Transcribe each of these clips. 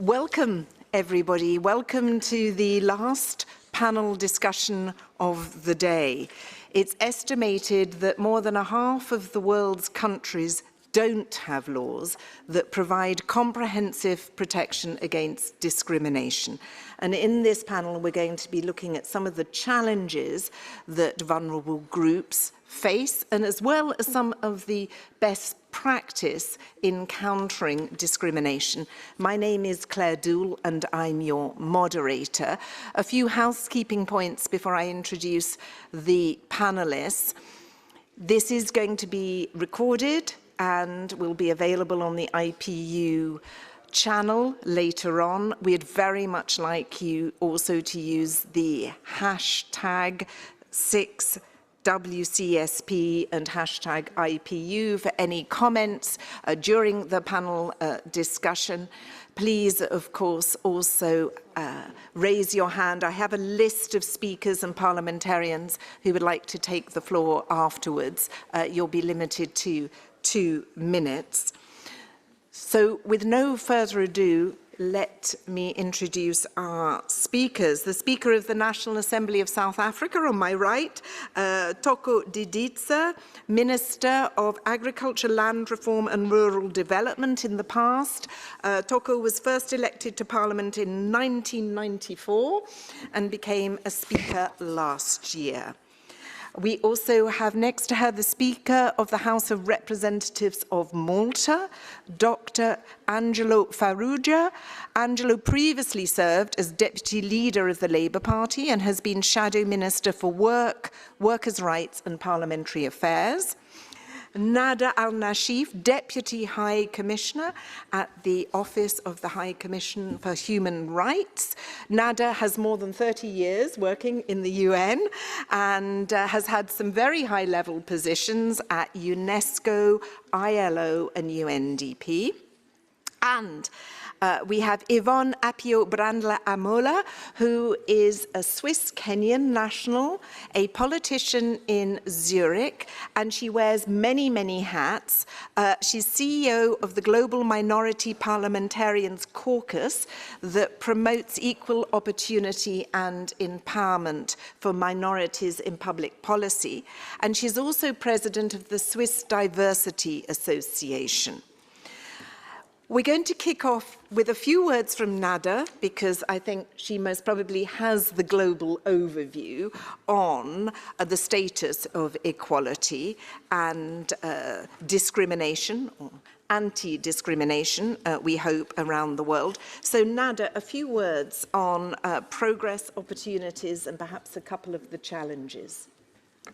Welcome, everybody. Welcome to the last panel discussion of the day. It's estimated that more than a half of the world's countries don't have laws that provide comprehensive protection against discrimination. And in this panel, we're going to be looking at some of the challenges that vulnerable groups face, and as well as some of the best practice in countering discrimination. My name is Claire Doul and I'm your moderator. A few housekeeping points before I introduce the panelists. This is going to be recorded and will be available on the IPU channel later on. We'd very much like you also to use the hashtag 6WCSP and hashtag IPU for any comments during the panel discussion. Please, of course, also raise your hand. I have a list of speakers and parliamentarians who would like to take the floor afterwards. You'll be limited to 2 minutes. So with no further ado, let me introduce our speakers. The Speaker of the National Assembly of South Africa, on my right, Thoko Diditsa, Minister of Agriculture, Land Reform and Rural Development in the past. Thoko was first elected to Parliament in 1994 and became a Speaker last year. We also have next to her the Speaker of the House of Representatives of Malta, Dr. Angelo Farrugia. Angelo previously served as Deputy Leader of the Labour Party and has been Shadow Minister for Work, Workers' Rights and Parliamentary Affairs. Nada Al-Nashif, Deputy High Commissioner at the Office of the High Commission for Human Rights. Nada has more than 30 years working in the UN and has had some very high-level positions at UNESCO, ILO and UNDP. And we have Yvonne Appiah Brandla Amola, who is a Swiss-Kenyan national, a politician in Zurich, and she wears many, many hats. She's CEO of the Global Minority Parliamentarians Caucus that promotes equal opportunity and empowerment for minorities in public policy. And she's also president of the Swiss Diversity Association. We're going to kick off with a few words from Nada, because I think she most probably has the global overview on the status of equality and discrimination, or anti-discrimination, we hope, around the world. So Nada, a few words on progress, opportunities, and perhaps a couple of the challenges.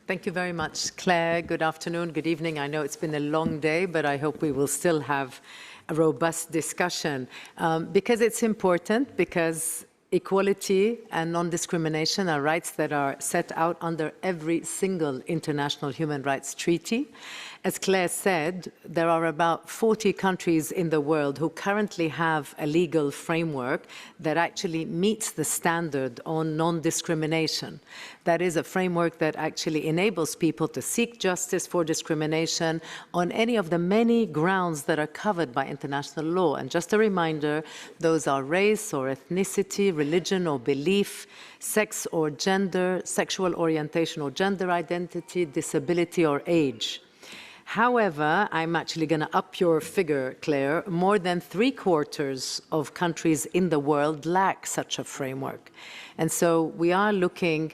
Thank you very much, Claire. Good afternoon, good evening. I know it's been a long day, but I hope we will still have a robust discussion because it's important, because equality and non-discrimination are rights that are set out under every single international human rights treaty. As Claire said, there are about 40 countries in the world who currently have a legal framework that actually meets the standard on non-discrimination. That is a framework that actually enables people to seek justice for discrimination on any of the many grounds that are covered by international law. And just a reminder, those are race or ethnicity, religion or belief, sex or gender, sexual orientation or gender identity, disability or age. However, I'm actually going to up your figure, Claire. More than 3/4 of countries in the world lack such a framework. And so we are looking,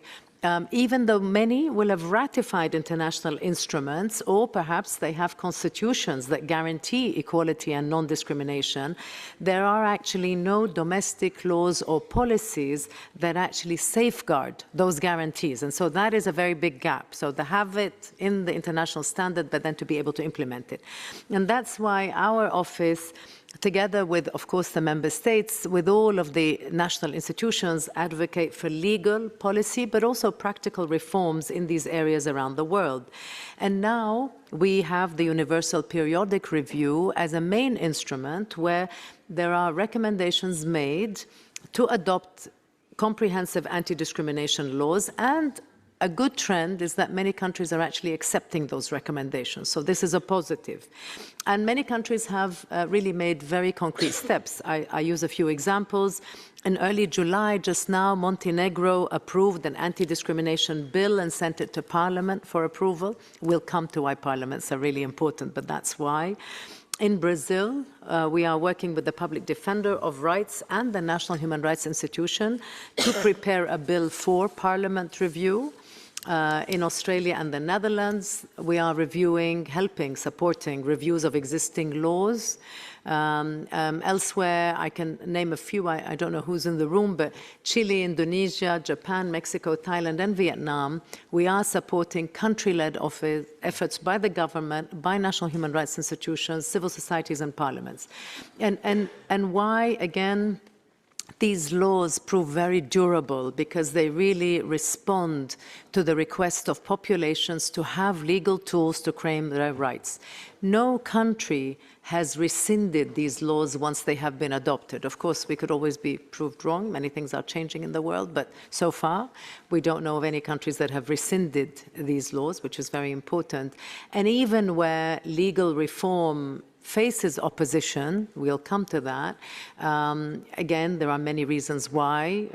even though many will have ratified international instruments, or perhaps they have constitutions that guarantee equality and non-discrimination, there are actually no domestic laws or policies that actually safeguard those guarantees. And so that is a very big gap. So to have it in the international standard, but then to be able to implement it. And that's why our office, together with, of course, the member states, with all of the national institutions, advocate for legal policy, but also practical reforms in these areas around the world. And now we have the Universal Periodic Review as a main instrument where there are recommendations made to adopt comprehensive anti-discrimination laws and a good trend is that many countries are actually accepting those recommendations. So this is a positive. And many countries have really made very concrete steps. I use a few examples. In early July, just now, Montenegro approved an anti-discrimination bill and sent it to Parliament for approval. We'll come to why parliaments are really important, but that's why. In Brazil, we are working with the Public Defender of Rights and the National Human Rights Institution to prepare a bill for Parliament review. In Australia and the Netherlands, we are reviewing, supporting reviews of existing laws. Elsewhere, I can name a few, I don't know who's in the room, but Chile, Indonesia, Japan, Mexico, Thailand, and Vietnam, we are supporting country-led efforts by the government, by national human rights institutions, civil societies, and parliaments. And why, again, these laws prove very durable because they really respond to the request of populations to have legal tools to claim their rights. No country has rescinded these laws once they have been adopted. Of course, we could always be proved wrong. Many things are changing in the world, but so far, we don't know of any countries that have rescinded these laws, which is very important. And even where legal reform faces opposition, we'll come to that. Again, there are many reasons why,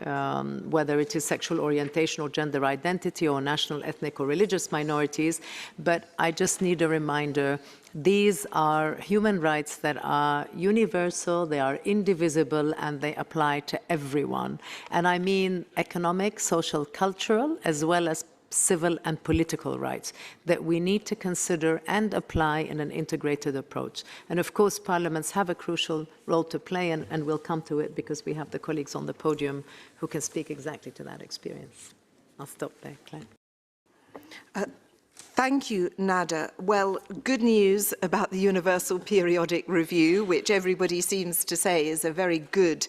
whether it is sexual orientation or gender identity or national, ethnic or religious minorities, but I just need a reminder, these are human rights that are universal, they are indivisible, and they apply to everyone. And I mean economic, social, cultural, as well as civil and political rights that we need to consider and apply in an integrated approach. And of course, parliaments have a crucial role to play, and we'll come to it because we have the colleagues on the podium who can speak exactly to that experience. I'll stop there, Claire. Thank you, Nada. Well, good news about the Universal Periodic Review, which everybody seems to say is a very good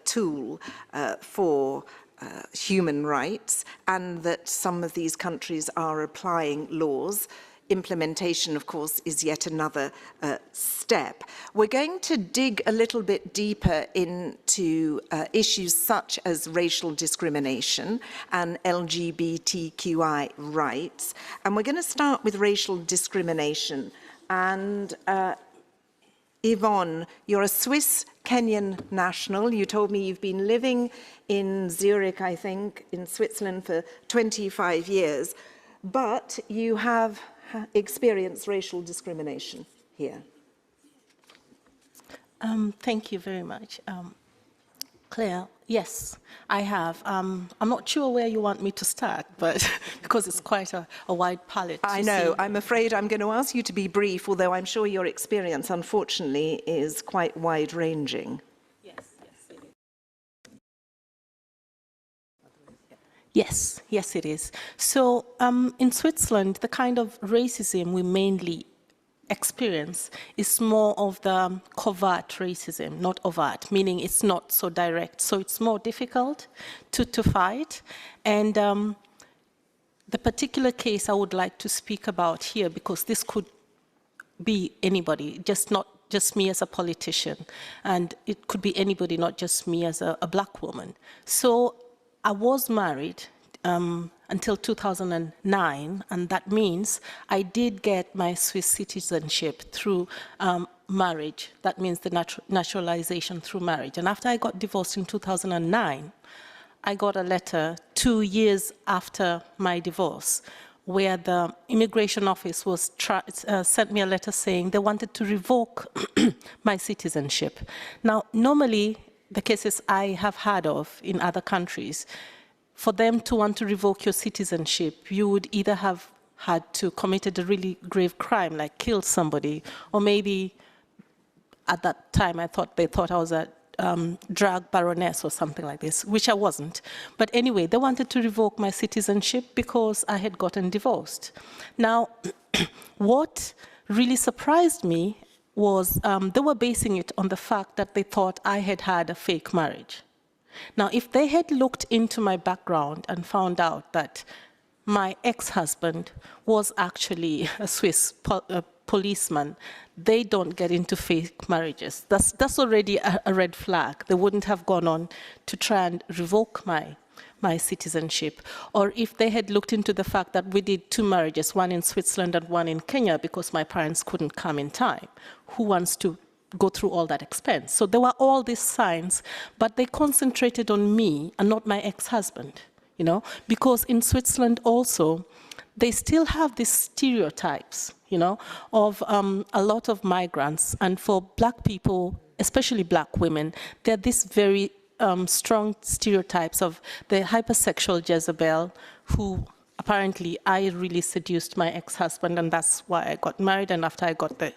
tool for human rights, and that some of these countries are applying laws. Implementation, of course, is yet another step. We're going to dig a little bit deeper into issues such as racial discrimination and LGBTQI rights. And we're going to start with racial discrimination. And Yvonne, you're a Swiss-Kenyan national. You told me you've been living in Zurich, I think, in Switzerland for 25 years, but you have experienced racial discrimination here. Thank you very much. Claire, yes, I have. I'm not sure where you want me to start, but because it's quite a wide palette. I know. I'm afraid I'm going to ask you to be brief, although I'm sure your experience, unfortunately, is quite wide-ranging. Yes, it is. So in Switzerland, the kind of racism we mainly experience is more of the covert racism, not overt, meaning it's not so direct. So it's more difficult to fight. And the particular case I would like to speak about here, because this could be anybody, not just me as a politician, and it could be anybody, not just me as a black woman. So I was married until 2009, and that means I did get my Swiss citizenship through marriage. That means the naturalization through marriage. And after I got divorced in 2009, I got a letter 2 years after my divorce, where the immigration office was sent me a letter saying they wanted to revoke my citizenship. Now, normally, the cases I have heard of in other countries, for them to want to revoke your citizenship, you would either have had to committed a really grave crime, like killed somebody, or maybe at that time they thought I was a drug baroness or something like this, which I wasn't. But anyway, they wanted to revoke my citizenship because I had gotten divorced. Now, what really surprised me was they were basing it on the fact that they thought I had had a fake marriage. Now, if they had looked into my background and found out that my ex-husband was actually a Swiss policeman, they don't get into fake marriages. That's already a red flag. They wouldn't have gone on to try and revoke my my citizenship, or if they had looked into the fact that we did 2 marriages, one in Switzerland and one in Kenya because my parents couldn't come in time. Who wants to go through all that expense? So there were all these signs, but they concentrated on me and not my ex-husband, you know, because in Switzerland also, they still have these stereotypes, you know, of a lot of migrants, and for black people, especially black women, there are these very strong stereotypes of the hypersexual Jezebel, who apparently I really seduced my ex-husband, and that's why I got married, and after I got the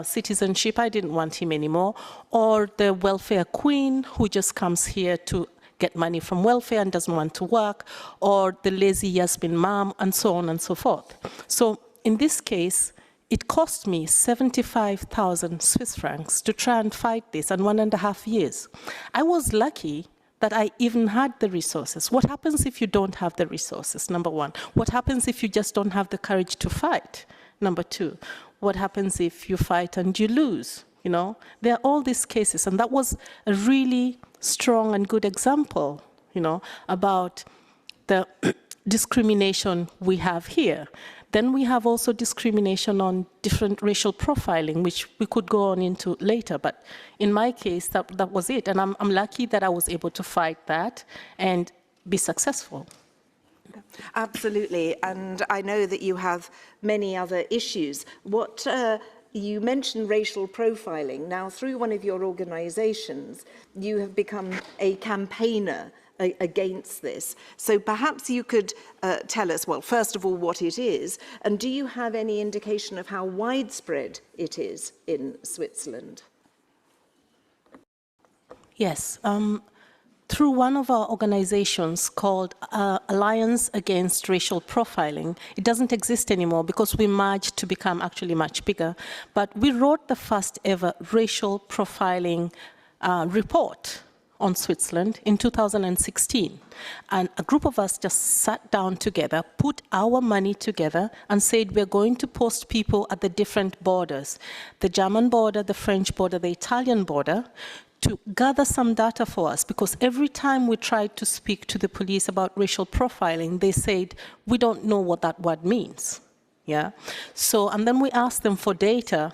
citizenship, I didn't want him anymore, or the welfare queen who just comes here to get money from welfare and doesn't want to work, or the lazy Yasmin mom, and so on and so forth. So in this case, it cost me 75,000 Swiss francs to try and fight this, and 1.5 years. I was lucky that I even had the resources. What happens if you don't have the resources, number one? What happens if you just don't have the courage to fight, number two? What happens if you fight and you lose? You know, there are all these cases, and that was a really strong and good example, you know, about the discrimination we have here. Then we have also discrimination on different racial profiling, which we could go on into later. But in my case, that was it. And I'm lucky that I was able to fight that and be successful. Absolutely. And I know that you have many other issues. You mentioned racial profiling. Now, through one of your organizations, you have become a campaigner against this. So perhaps you could tell us, well, first of all, what it is, and do you have any indication of how widespread it is in Switzerland? Yes. Through one of our organizations called Alliance Against Racial Profiling. It doesn't exist anymore because we merged to become actually much bigger. But we wrote the first ever racial profiling report on Switzerland in 2016. And a group of us just sat down together, put our money together, and said we're going to post people at the different borders, the German border, the French border, the Italian border, to gather some data for us, because every time we tried to speak to the police about racial profiling, they said, we don't know what that word means. Yeah. So, and then we asked them for data.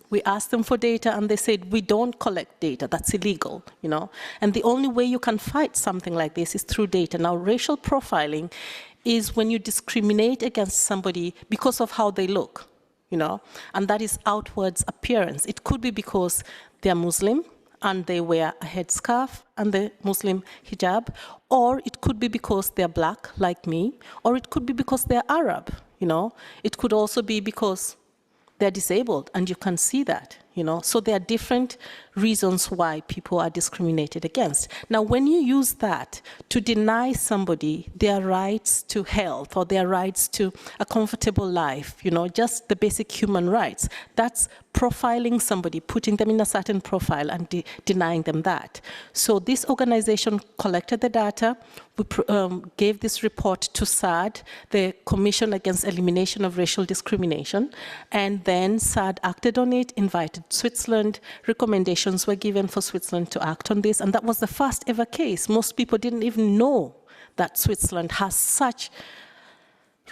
We asked them for data, and they said, we don't collect data, that's illegal, you know. And the only way you can fight something like this is through data. Now, racial profiling is when you discriminate against somebody because of how they look, you know, and that is outwards appearance. It could be because they're Muslim, and they wear a headscarf and the Muslim hijab, or it could be because they're black, like me, or it could be because they're Arab, you know. It could also be because they're disabled, and you can see that, you know. So there are different reasons why people are discriminated against. Now, when you use that to deny somebody their rights to health or their rights to a comfortable life, you know, just the basic human rights, that's profiling somebody, putting them in a certain profile and denying them that. So this organization collected the data. We gave this report to SAD, the Commission Against Elimination of Racial Discrimination, and then SAD acted on it, invited Switzerland. Recommendations were given for Switzerland to act on this, and that was the first ever case. Most people didn't even know that Switzerland has such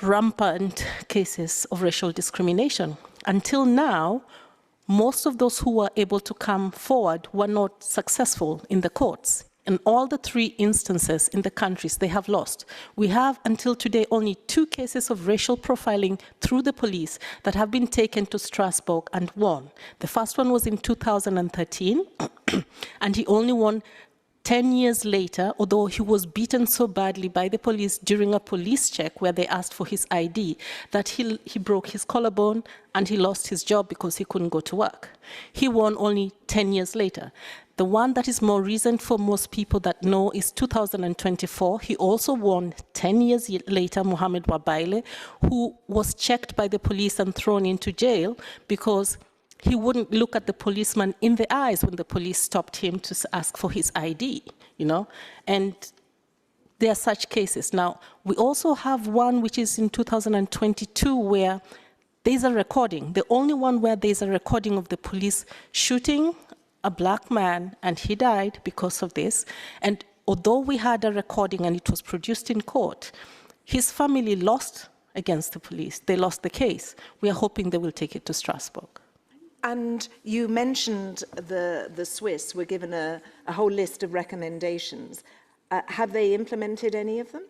rampant cases of racial discrimination. Until now, most of those who were able to come forward were not successful in the courts. In all the 3 instances in the countries, they have lost. We have, until today, only 2 cases of racial profiling through the police that have been taken to Strasbourg and won. The first one was in 2013, and he only won 10 years later, although he was beaten so badly by the police during a police check where they asked for his ID, that he broke his collarbone and he lost his job because he couldn't go to work. He won only 10 years later. The one that is more recent for most people that know is 2024. He also won 10 years later, Mohamed Wabaile, who was checked by the police and thrown into jail because he wouldn't look at the policeman in the eyes when the police stopped him to ask for his ID, you know, and there are such cases. Now, we also have one which is in 2022 where there's a recording, the only one where there's a recording of the police shooting a black man, and he died because of this. And although we had a recording and it was produced in court, his family lost against the police. They lost the case. We are hoping they will take it to Strasbourg. And you mentioned the Swiss were given a whole list of recommendations. Have they implemented any of them?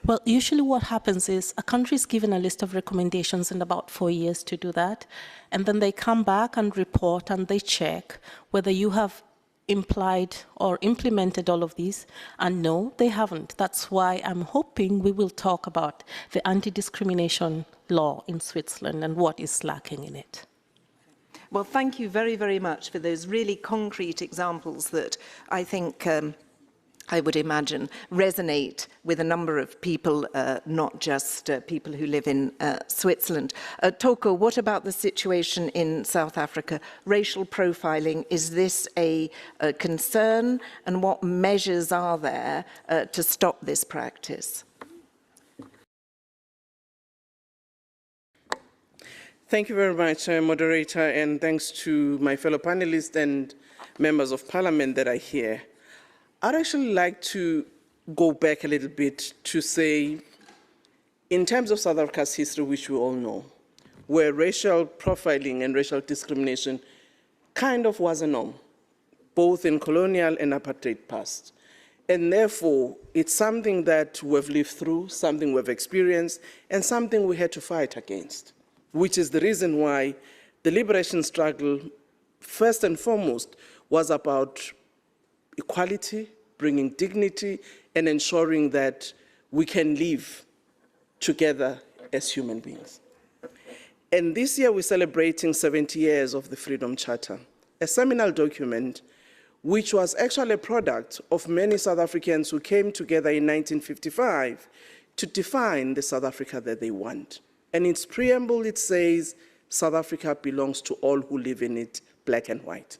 Well, usually what happens is a country is given a list of recommendations in about 4 years to do that, and then they come back and report and they check whether you have implied or implemented all of these, and no, they haven't. That's why I'm hoping we will talk about the anti-discrimination law in Switzerland and what is lacking in it. Well, thank you very, very much for those really concrete examples that I think I would imagine resonate with a number of people, not just people who live in Switzerland. Toko, what about the situation in South Africa? Racial profiling, is this a concern, and what measures are there to stop this practice? Thank you very much, moderator, and thanks to my fellow panelists and members of parliament that are here. I'd actually like to go back a little bit to say, in terms of South Africa's history, which we all know, where racial profiling and racial discrimination kind of was a norm, both in colonial and apartheid past. And therefore, it's something that we've lived through, something we've experienced, and something we had to fight against, which is the reason why the liberation struggle, first and foremost, was about equality, bringing dignity, and ensuring that we can live together as human beings. And this year we're celebrating 70 years of the Freedom Charter, a seminal document which was actually a product of many South Africans who came together in 1955 to define the South Africa that they want. And in its preamble it says, South Africa belongs to all who live in it, black and white.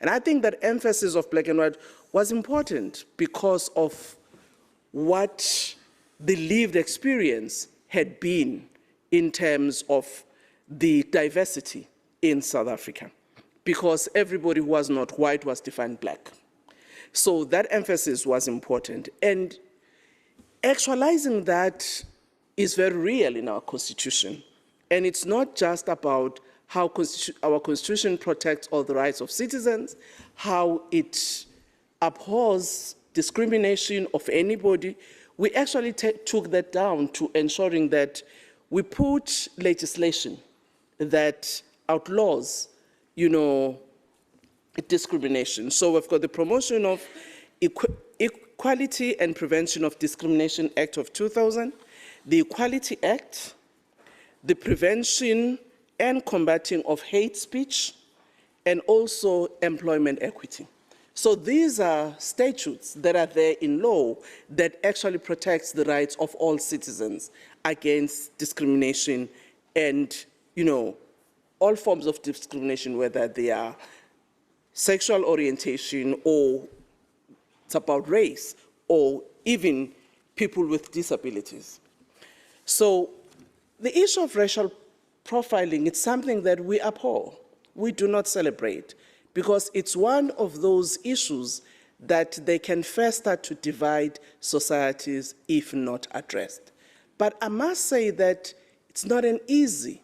And I think that emphasis of black and white was important because of what the lived experience had been in terms of the diversity in South Africa, because everybody who was not white was defined black. So that emphasis was important. And actualizing that is very real in our Constitution. And it's not just about how our Constitution protects all the rights of citizens, how it abhors discrimination of anybody. We actually took that down to ensuring that we put legislation that outlaws, discrimination. So we've got the Promotion of Equality and Prevention of Discrimination Act of 2000, the Equality Act, the Prevention and Combating of Hate Speech, and also employment equity. So these are statutes that are there in law that actually protects the rights of all citizens against discrimination and, all forms of discrimination, whether they are sexual orientation or it's about race or even people with disabilities. So the issue of racial profiling, it's something that we abhor. We do not celebrate because it's one of those issues that they can first start to divide societies if not addressed. But I must say that it's not an easy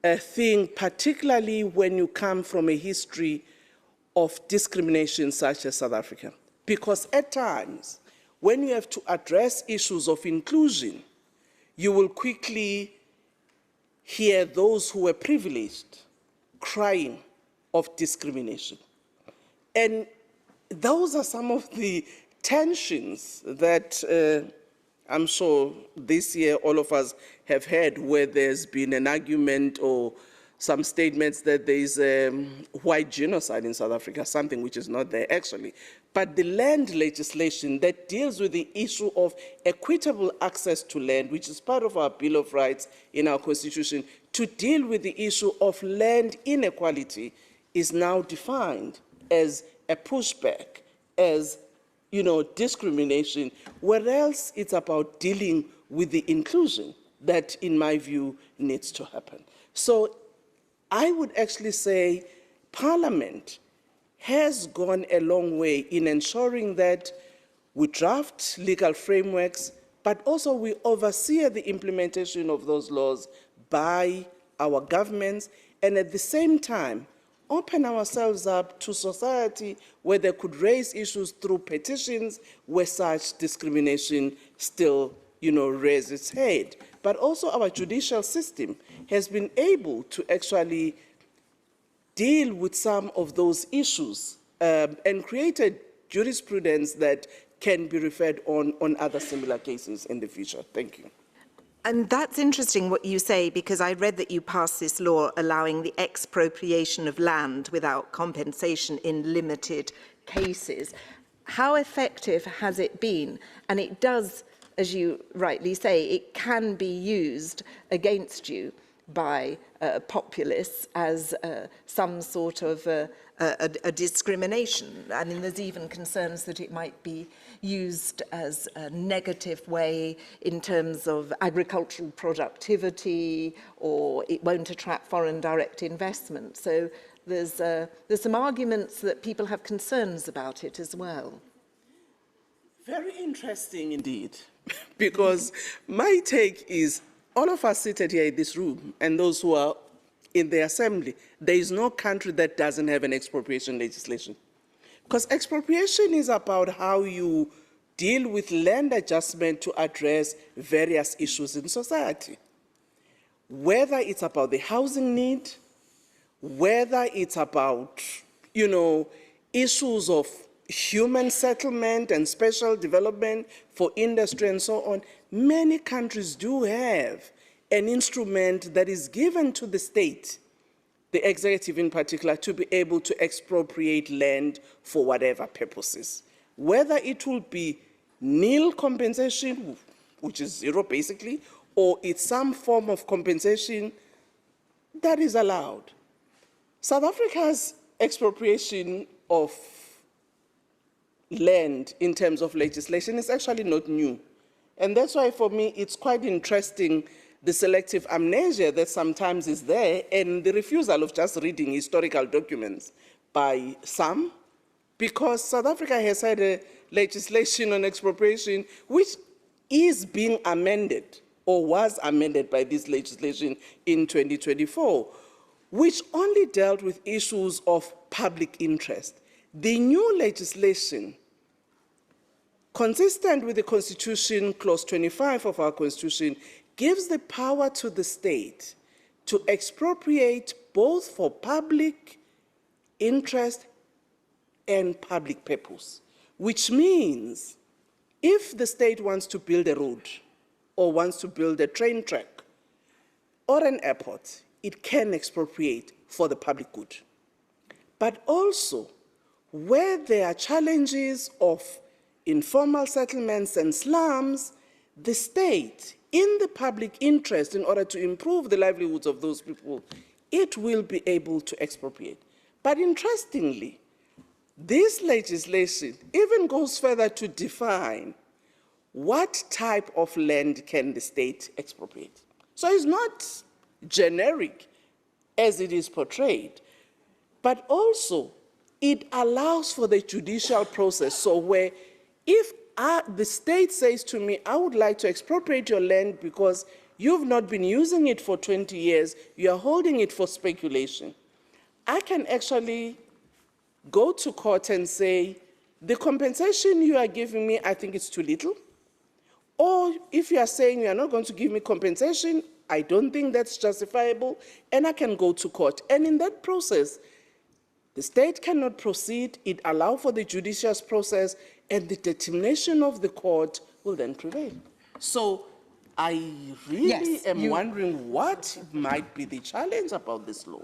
thing, particularly when you come from a history of discrimination such as South Africa. Because at times, when you have to address issues of inclusion, you will quickly hear those who were privileged crying of discrimination. And those are some of the tensions that I'm sure this year all of us have heard, where there's been an argument or some statements that there is white genocide in South Africa, something which is not there actually. But the land legislation that deals with the issue of equitable access to land, which is part of our Bill of Rights in our Constitution, to deal with the issue of land inequality is now defined as a pushback, as discrimination, whereas it's about dealing with the inclusion that, in my view, needs to happen. So I would actually say Parliament has gone a long way in ensuring that we draft legal frameworks, but also we oversee the implementation of those laws by our governments, and at the same time, open ourselves up to society where they could raise issues through petitions where such discrimination still, raises its head. But also our judicial system has been able to actually deal with some of those issues and created jurisprudence that can be referred on other similar cases in the future. Thank you. And that's interesting what you say, because I read that you passed this law allowing the expropriation of land without compensation in limited cases. How effective has it been? And it does, as you rightly say, it can be used against you by populists as some sort of a discrimination. I mean, there's even concerns that it might be used as a negative way in terms of agricultural productivity, or it won't attract foreign direct investment. So there's some arguments that people have concerns about it as well. Very interesting indeed, because my take is all of us seated here in this room and those who are in the assembly, there is no country that doesn't have an expropriation legislation. Because expropriation is about how you deal with land adjustment to address various issues in society. Whether it's about the housing need, whether it's about, issues of human settlement and special development for industry and so on, many countries do have an instrument that is given to the state, the executive in particular, to be able to expropriate land for whatever purposes. Whether it will be nil compensation, which is zero basically, or it's some form of compensation, that is allowed. South Africa's expropriation of land in terms of legislation is actually not new. And that's why, for me, it's quite interesting, the selective amnesia that sometimes is there and the refusal of just reading historical documents by some, because South Africa has had a legislation on expropriation which is being amended or was amended by this legislation in 2024, which only dealt with issues of public interest. The new legislation, consistent with the Constitution, Clause 25 of our Constitution, gives the power to the state to expropriate both for public interest and public purpose, which means if the state wants to build a road or wants to build a train track or an airport, it can expropriate for the public good. But also, where there are challenges of informal settlements and slums, the state, in the public interest, in order to improve the livelihoods of those people, it will be able to expropriate. But interestingly, this legislation even goes further to define what type of land can the state expropriate. So it's not generic as it is portrayed, but also it allows for the judicial process. So where if the state says to me, I would like to expropriate your land because you've not been using it for 20 years, you are holding it for speculation, I can actually go to court and say, the compensation you are giving me, I think it's too little. Or if you are saying you are not going to give me compensation, I don't think that's justifiable, and I can go to court. And in that process, the state cannot proceed, it allows for the judicial process, and the determination of the court will then prevail. So I really am wondering what might be the challenge about this law.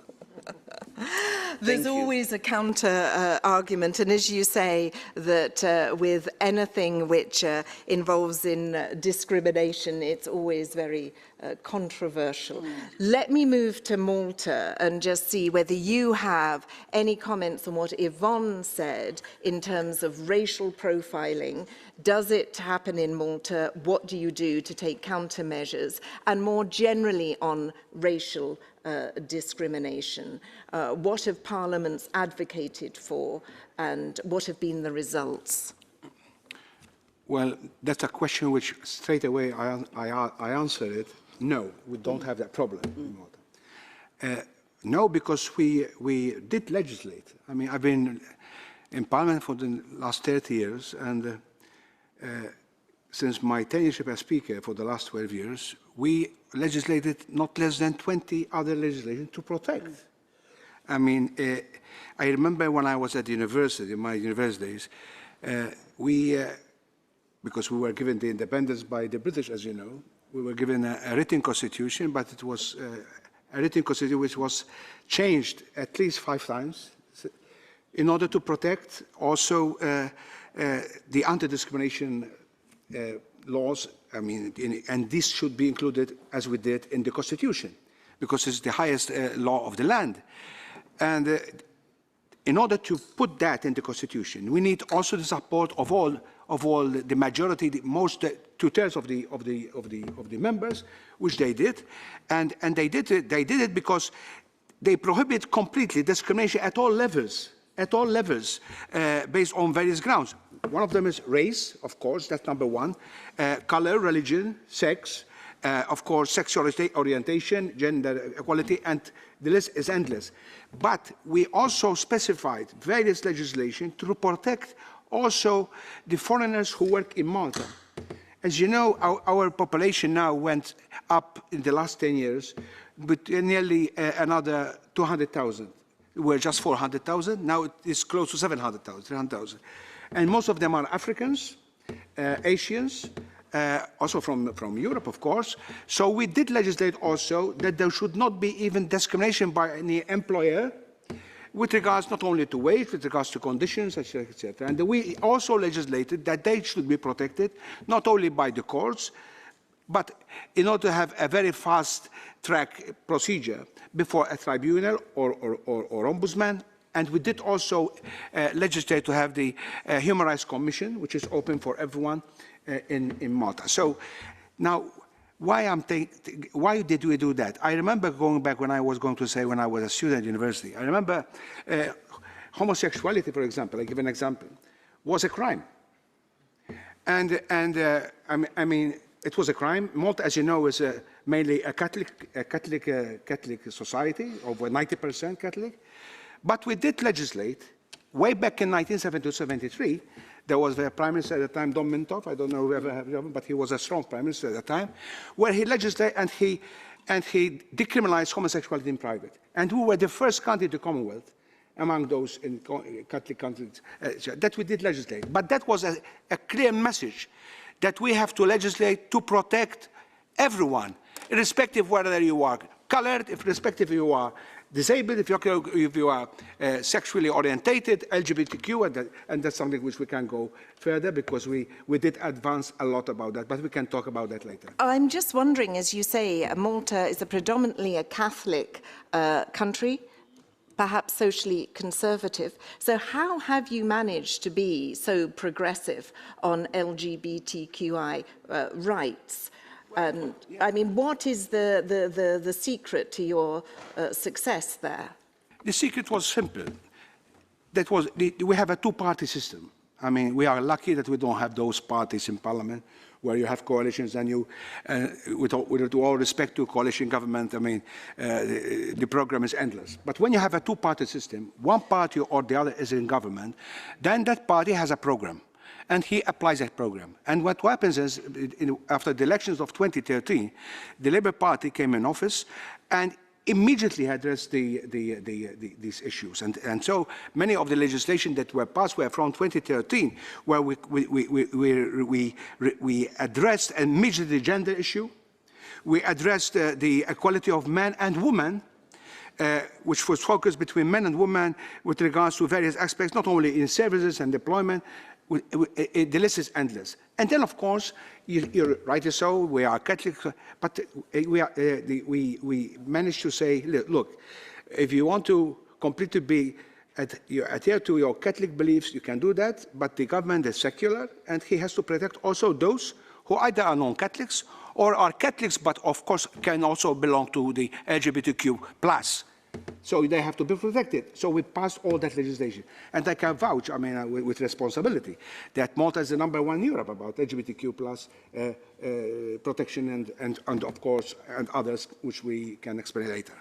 There's always a counter argument, and as you say, that with anything which involves in discrimination, it's always very controversial. Let me move to Malta and just see whether you have any comments on what Yvonne said in terms of racial profiling. Does it happen in Malta? What do you do to take countermeasures? And more generally on racial discrimination? What have parliaments advocated for, and what have been the results? Well, that's a question which straight away I answer it. No, we don't have that problem in Malta. No, because we did legislate. I mean, I've been in Parliament for the last 30 years, and since my tenureship as Speaker for the last 12 years, we legislated not less than 20 other legislation to protect. I mean, I remember when I was at university, in my university days, because we were given the independence by the British, as you know, we were given a written constitution, but it was a written constitution which was changed at least 5 times in order to protect also the anti-discrimination laws. I mean, and this should be included, as we did, in the constitution, because it's the highest law of the land. And in order to put that in the constitution, we need also the support of all the majority, the most 2/3 of the members, which they did, and they did it because they prohibit completely discrimination at all levels, based on various grounds. One of them is race, of course, that's number one, color, religion, sex, of course, sexual orientation, gender equality, and the list is endless. But we also specified various legislation to protect also the foreigners who work in Malta. As you know, our population now went up in the last 10 years with nearly another 200,000. We were just 400,000, now it is close to 700,000, 300,000. And most of them are Africans, Asians, also from Europe, of course. So we did legislate also that there should not be even discrimination by any employer with regards not only to wage, with regards to conditions, etc., etc. And we also legislated that they should be protected not only by the courts, but in order to have a very fast-track procedure before a tribunal or ombudsman. And we did also legislate to have the Human Rights Commission, which is open for everyone in Malta. So now, why did we do that? I remember going back when I was a student at university. I remember homosexuality, for example, I give an example, was a crime. And I mean, it was a crime. Malta, as you know, is mainly a Catholic society, over 90% Catholic. But we did legislate, way back in 1972-73, there was a prime minister at the time, Don Mintoff, I don't know whoever have him, but he was a strong prime minister at the time, where he legislated and he decriminalized homosexuality in private. And we were the first country in the Commonwealth, among those in Catholic countries, that we did legislate. But that was a clear message that we have to legislate to protect everyone, irrespective of whether you are colored, irrespective if you are disabled, if you are sexually orientated, LGBTQ, and that's something which we can go further because we did advance a lot about that, but we can talk about that later. I'm just wondering, as you say, Malta is predominantly a Catholic country, perhaps socially conservative. So how have you managed to be so progressive on LGBTQI rights? And I mean, what is the secret to your success there? The secret was simple. That was we have a two-party system. I mean, we are lucky that we don't have those parties in Parliament where you have coalitions and you, with all respect to coalition government, I mean, the program is endless. But when you have a two-party system, one party or the other is in government, then that party has a program. And he applies that program. And what happens is, after the elections of 2013, the Labour Party came in office and immediately addressed these issues. And so many of the legislation that were passed were from 2013, where we addressed immediately the gender issue. We addressed the equality of men and women, which was focused between men and women with regards to various aspects, not only in services and deployment. The list is endless. And then, of course, you're rightly so, we are Catholic, but we managed to say, look, if you want to completely you adhere to your Catholic beliefs, you can do that, but the government is secular, and he has to protect also those who either are non-Catholics or are Catholics, but of course can also belong to the LGBTQ+. So they have to be protected. So we passed all that legislation. And I can vouch, I mean, with responsibility, that Malta is the #1 in Europe about LGBTQ+ protection and of course, and others, which we can explain later.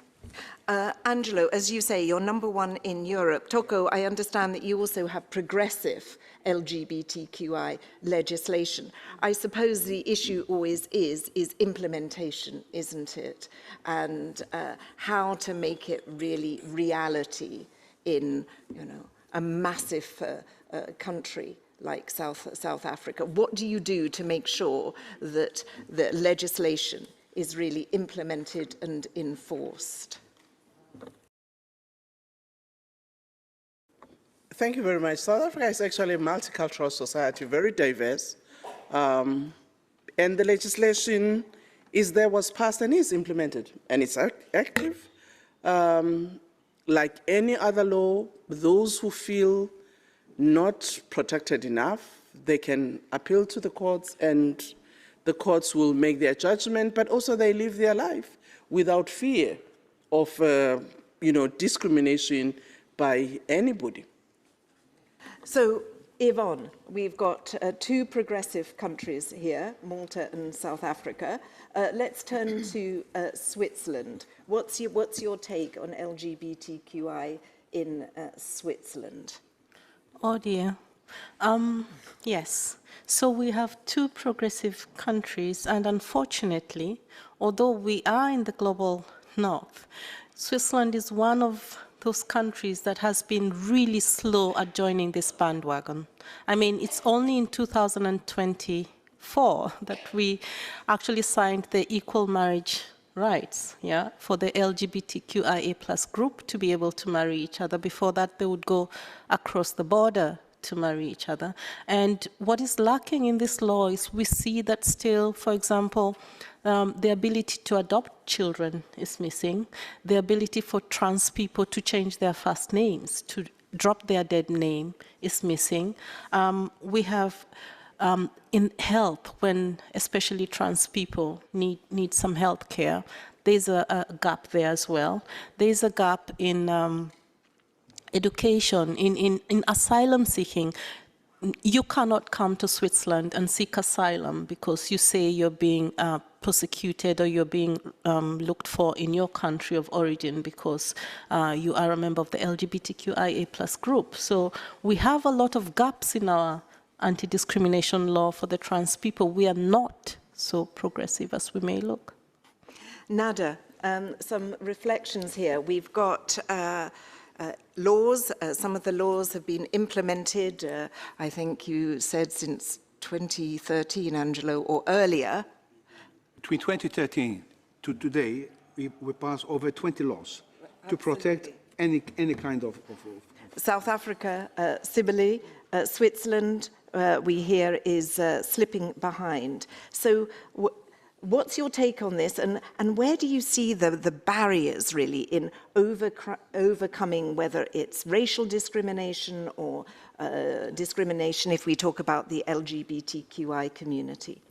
Angelo, as you say, you're #1 in Europe. Toko, I understand that you also have progressive LGBTQI legislation. I suppose the issue always is implementation, isn't it? And how to make it really reality in, you know, a massive country like South Africa. What do you do to make sure that the legislation is really implemented and enforced? Thank you very much. South Africa is actually a multicultural society, very diverse. And the legislation is there, was passed and is implemented, and it's active. Like any other law, those who feel not protected enough, they can appeal to the courts, and the courts will make their judgment, but also they live their life without fear of discrimination by anybody. So, Yvonne, we've got two progressive countries here, Malta and South Africa. Let's turn to Switzerland. What's your take on LGBTQI in Switzerland? Oh dear. Yes. So we have two progressive countries, and unfortunately, although we are in the global north, Switzerland is one of those countries that has been really slow at joining this bandwagon. I mean, it's only in 2024 that we actually signed the equal marriage rights, for the LGBTQIA+ group to be able to marry each other. Before that, they would go across the border to marry each other. And what is lacking in this law is we see that still, for example, the ability to adopt children is missing. The ability for trans people to change their first names, to drop their dead name is missing. We have in health, when especially trans people need some health care, there's a gap there as well. There's a gap in education, in asylum seeking. You cannot come to Switzerland and seek asylum because you say you're being persecuted or you're being looked for in your country of origin because you are a member of the LGBTQIA+ group. So we have a lot of gaps in our anti-discrimination law for the trans people. We are not so progressive as we may look. Nada, some reflections here. We've got laws. Some of the laws have been implemented, I think you said since 2013, Angelo, or earlier. Between 2013 to today, we passed over 20 laws to protect any kind of South Africa, similarly, Switzerland, we hear is slipping behind. So what's your take on this, and where do you see the barriers really in overcoming, whether it's racial discrimination or discrimination if we talk about the LGBTQI community?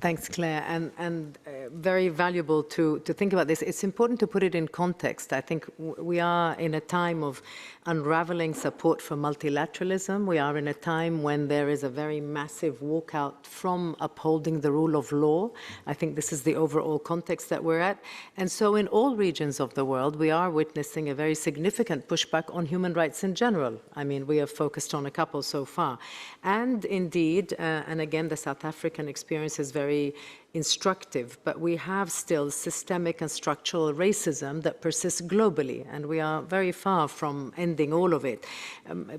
Thanks, Claire, and very valuable to think about this. It's important to put it in context. I think we are in a time of unraveling support for multilateralism. We are in a time when there is a very massive walkout from upholding the rule of law. I think this is the overall context that we're at. And so in all regions of the world, we are witnessing a very significant pushback on human rights in general. I mean, we have focused on a couple so far. And indeed, and again, the South African experience is very instructive, but we have still systemic and structural racism that persists globally, and we are very far from ending all of it.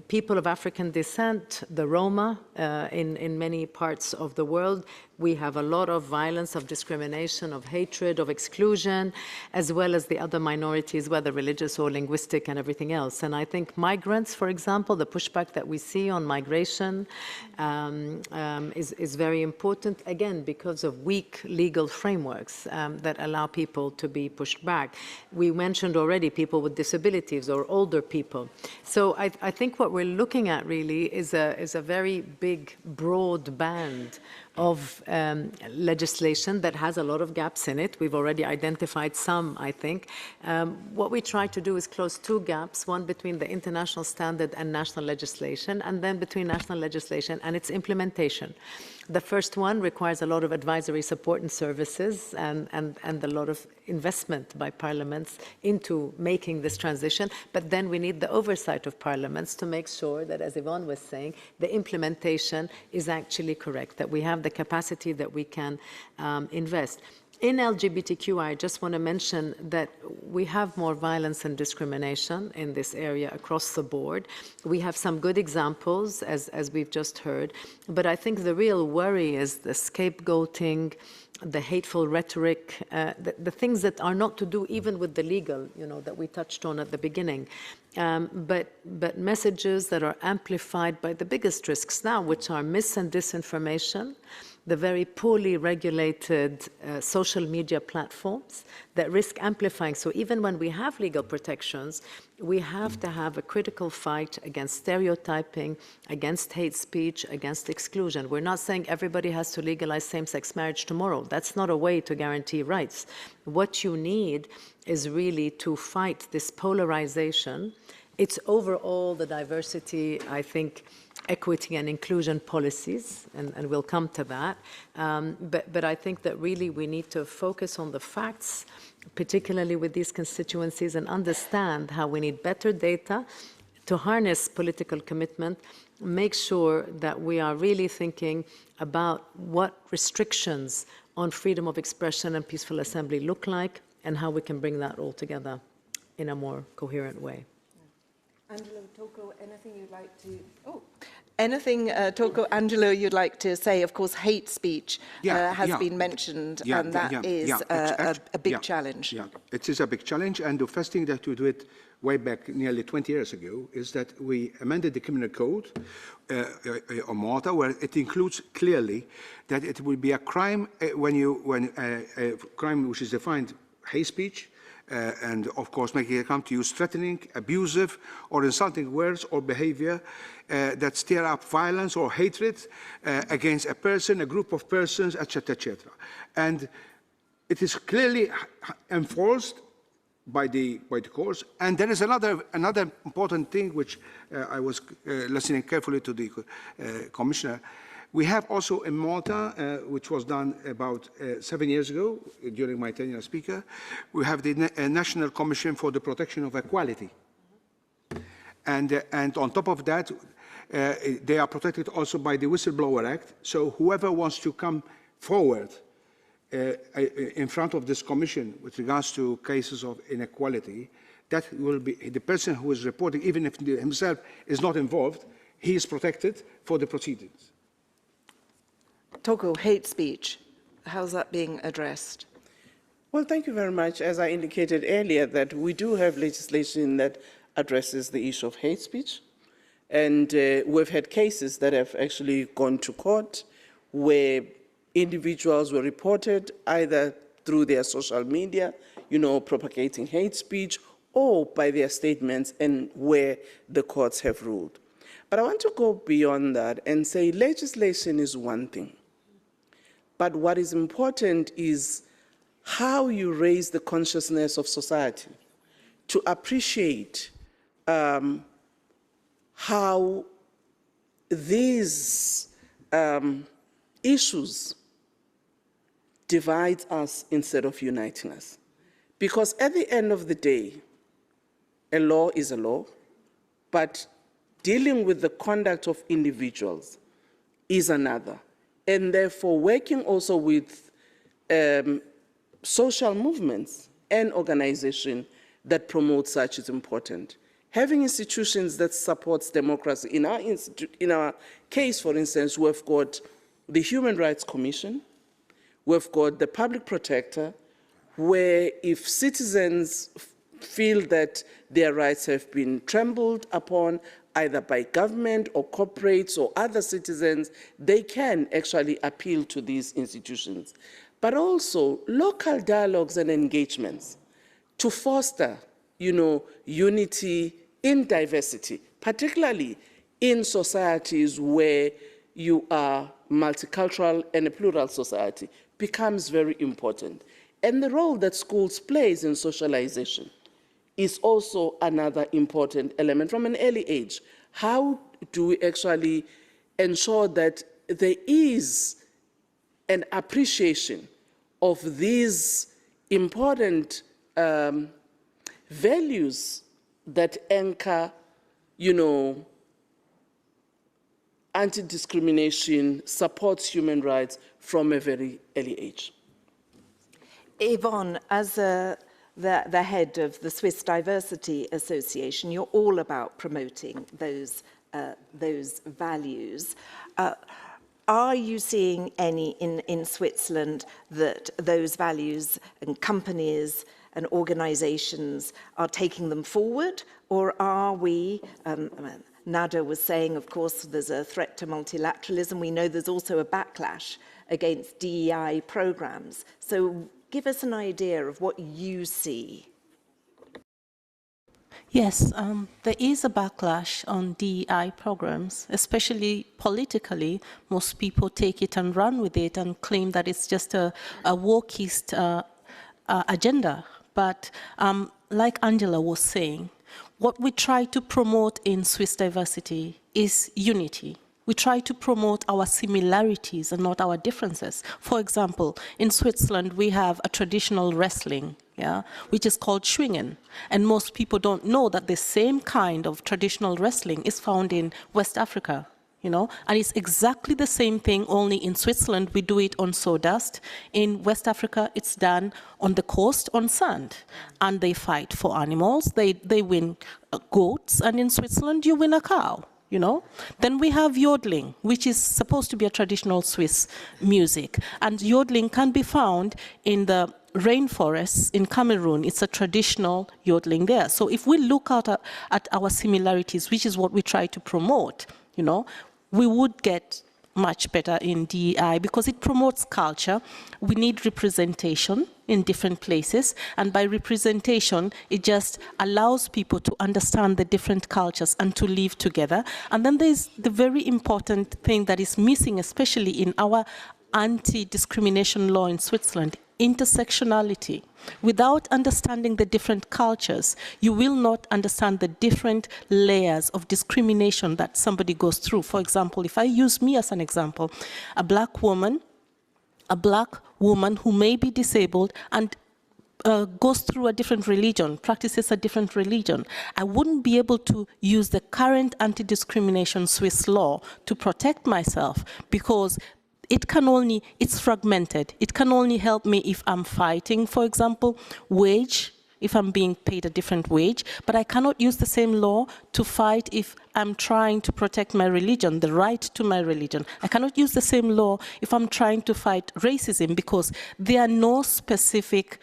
People of African descent, the Roma, in many parts of the world, we have a lot of violence, of discrimination, of hatred, of exclusion, as well as the other minorities, whether religious or linguistic and everything else. And I think migrants, for example, the pushback that we see on migration is very important, again, because of weak legal frameworks that allow people to be pushed back. We mentioned already people with disabilities or older people. So I think what we're looking at really is a very big, broad band of legislation that has a lot of gaps in it. We've already identified some, I think. What we try to do is close two gaps, one between the international standard and national legislation, and then between national legislation and its implementation. The first one requires a lot of advisory support and services and a lot of investment by parliaments into making this transition. But then we need the oversight of parliaments to make sure that, as Yvonne was saying, the implementation is actually correct, that we have the capacity that we can invest. In LGBTQ, I just want to mention that we have more violence and discrimination in this area across the board. We have some good examples, as we've just heard, but I think the real worry is the scapegoating, the hateful rhetoric, the things that are not to do even with the legal, that we touched on at the beginning. But messages that are amplified by the biggest risks now, which are mis and disinformation, the very poorly regulated social media platforms that risk amplifying. So even when we have legal protections, we have to have a critical fight against stereotyping, against hate speech, against exclusion. We're not saying everybody has to legalize same-sex marriage tomorrow. That's not a way to guarantee rights. What you need is really to fight this polarization. It's overall the diversity, I think, equity and inclusion policies, and we'll come to that. But I think that really we need to focus on the facts, particularly with these constituencies, and understand how we need better data to harness political commitment, make sure that we are really thinking about what restrictions on freedom of expression and peaceful assembly look like, and how we can bring that all together in a more coherent way. Angelo, Toko, anything you'd like to... Oh, anything, Toko, Angelo, you'd like to say? Of course, hate speech has been mentioned, and that is a big challenge. Yeah, it is a big challenge, and the first thing that we did way back nearly 20 years ago is that we amended the criminal code on Malta, where it includes clearly that it will be a crime when a crime which is defined hate speech, and of course making it come to use threatening, abusive or insulting words or behavior that stir up violence or hatred against a person, a group of persons, etc., etc. And it is clearly enforced by the courts. And there is another important thing which I was listening carefully to the Commissioner. We have also in Malta, which was done about 7 years ago during my tenure as Speaker, we have the National Commission for the Protection of Equality. And on top of that, they are protected also by the Whistleblower Act. So whoever wants to come forward in front of this commission with regards to cases of inequality, that will be the person who is reporting, even if himself is not involved, he is protected for the proceedings. Toko, hate speech, how's that being addressed? Well, thank you very much. As I indicated earlier, that we do have legislation that addresses the issue of hate speech. And we've had cases that have actually gone to court where individuals were reported either through their social media, propagating hate speech, or by their statements, and where the courts have ruled. But I want to go beyond that and say legislation is one thing. But what is important is how you raise the consciousness of society to appreciate how these issues divide us instead of uniting us. Because at the end of the day, a law is a law, but dealing with the conduct of individuals is another. And therefore, working also with social movements and organizations that promote such is important. Having institutions that supports democracy. In our case, for instance, we've got the Human Rights Commission, we've got the Public Protector, where if citizens feel that their rights have been trampled upon, either by government or corporates or other citizens, they can actually appeal to these institutions. But also local dialogues and engagements to foster, unity in diversity, particularly in societies where you are multicultural and a plural society becomes very important. And the role that schools plays in socialization is also another important element from an early age. How do we actually ensure that there is an appreciation of these important values that anchor, anti-discrimination, supports human rights from a very early age? Yvonne, as the head of the Swiss Diversity Association, you're all about promoting those values. Are you seeing any in Switzerland that those values and companies and organizations are taking them forward? Or are we, Nada was saying, of course, there's a threat to multilateralism. We know there's also a backlash against DEI programs. So give us an idea of what you see. Yes, there is a backlash on DEI programs, especially politically. Most people take it and run with it and claim that it's just a wokeist agenda. But like Angela was saying, what we try to promote in Swiss diversity is unity. We try to promote our similarities and not our differences. For example, in Switzerland, we have a traditional wrestling, which is called Schwingen. And most people don't know that the same kind of traditional wrestling is found in West Africa, and it's exactly the same thing, only in Switzerland, we do it on sawdust. In West Africa, it's done on the coast on sand. And they fight for animals. They win goats, and in Switzerland, you win a cow. Then we have yodeling, which is supposed to be a traditional Swiss music. And yodeling can be found in the rainforests in Cameroon. It's a traditional yodeling there. So if we look at our similarities, which is what we try to promote, we would get much better in DEI because it promotes culture. We need representation in different places, and by representation, it just allows people to understand the different cultures and to live together. And then there's the very important thing that is missing, especially in our anti-discrimination law in Switzerland, intersectionality. Without understanding the different cultures, you will not understand the different layers of discrimination that somebody goes through. For example, if I use me as an example, a black woman who may be disabled and goes through a different religion, practices a different religion, I wouldn't be able to use the current anti-discrimination Swiss law to protect myself because it's fragmented. It can only help me if I'm fighting, for example, wage, if I'm being paid a different wage, but I cannot use the same law to fight if I'm trying to protect my religion, the right to my religion. I cannot use the same law if I'm trying to fight racism because there are no specific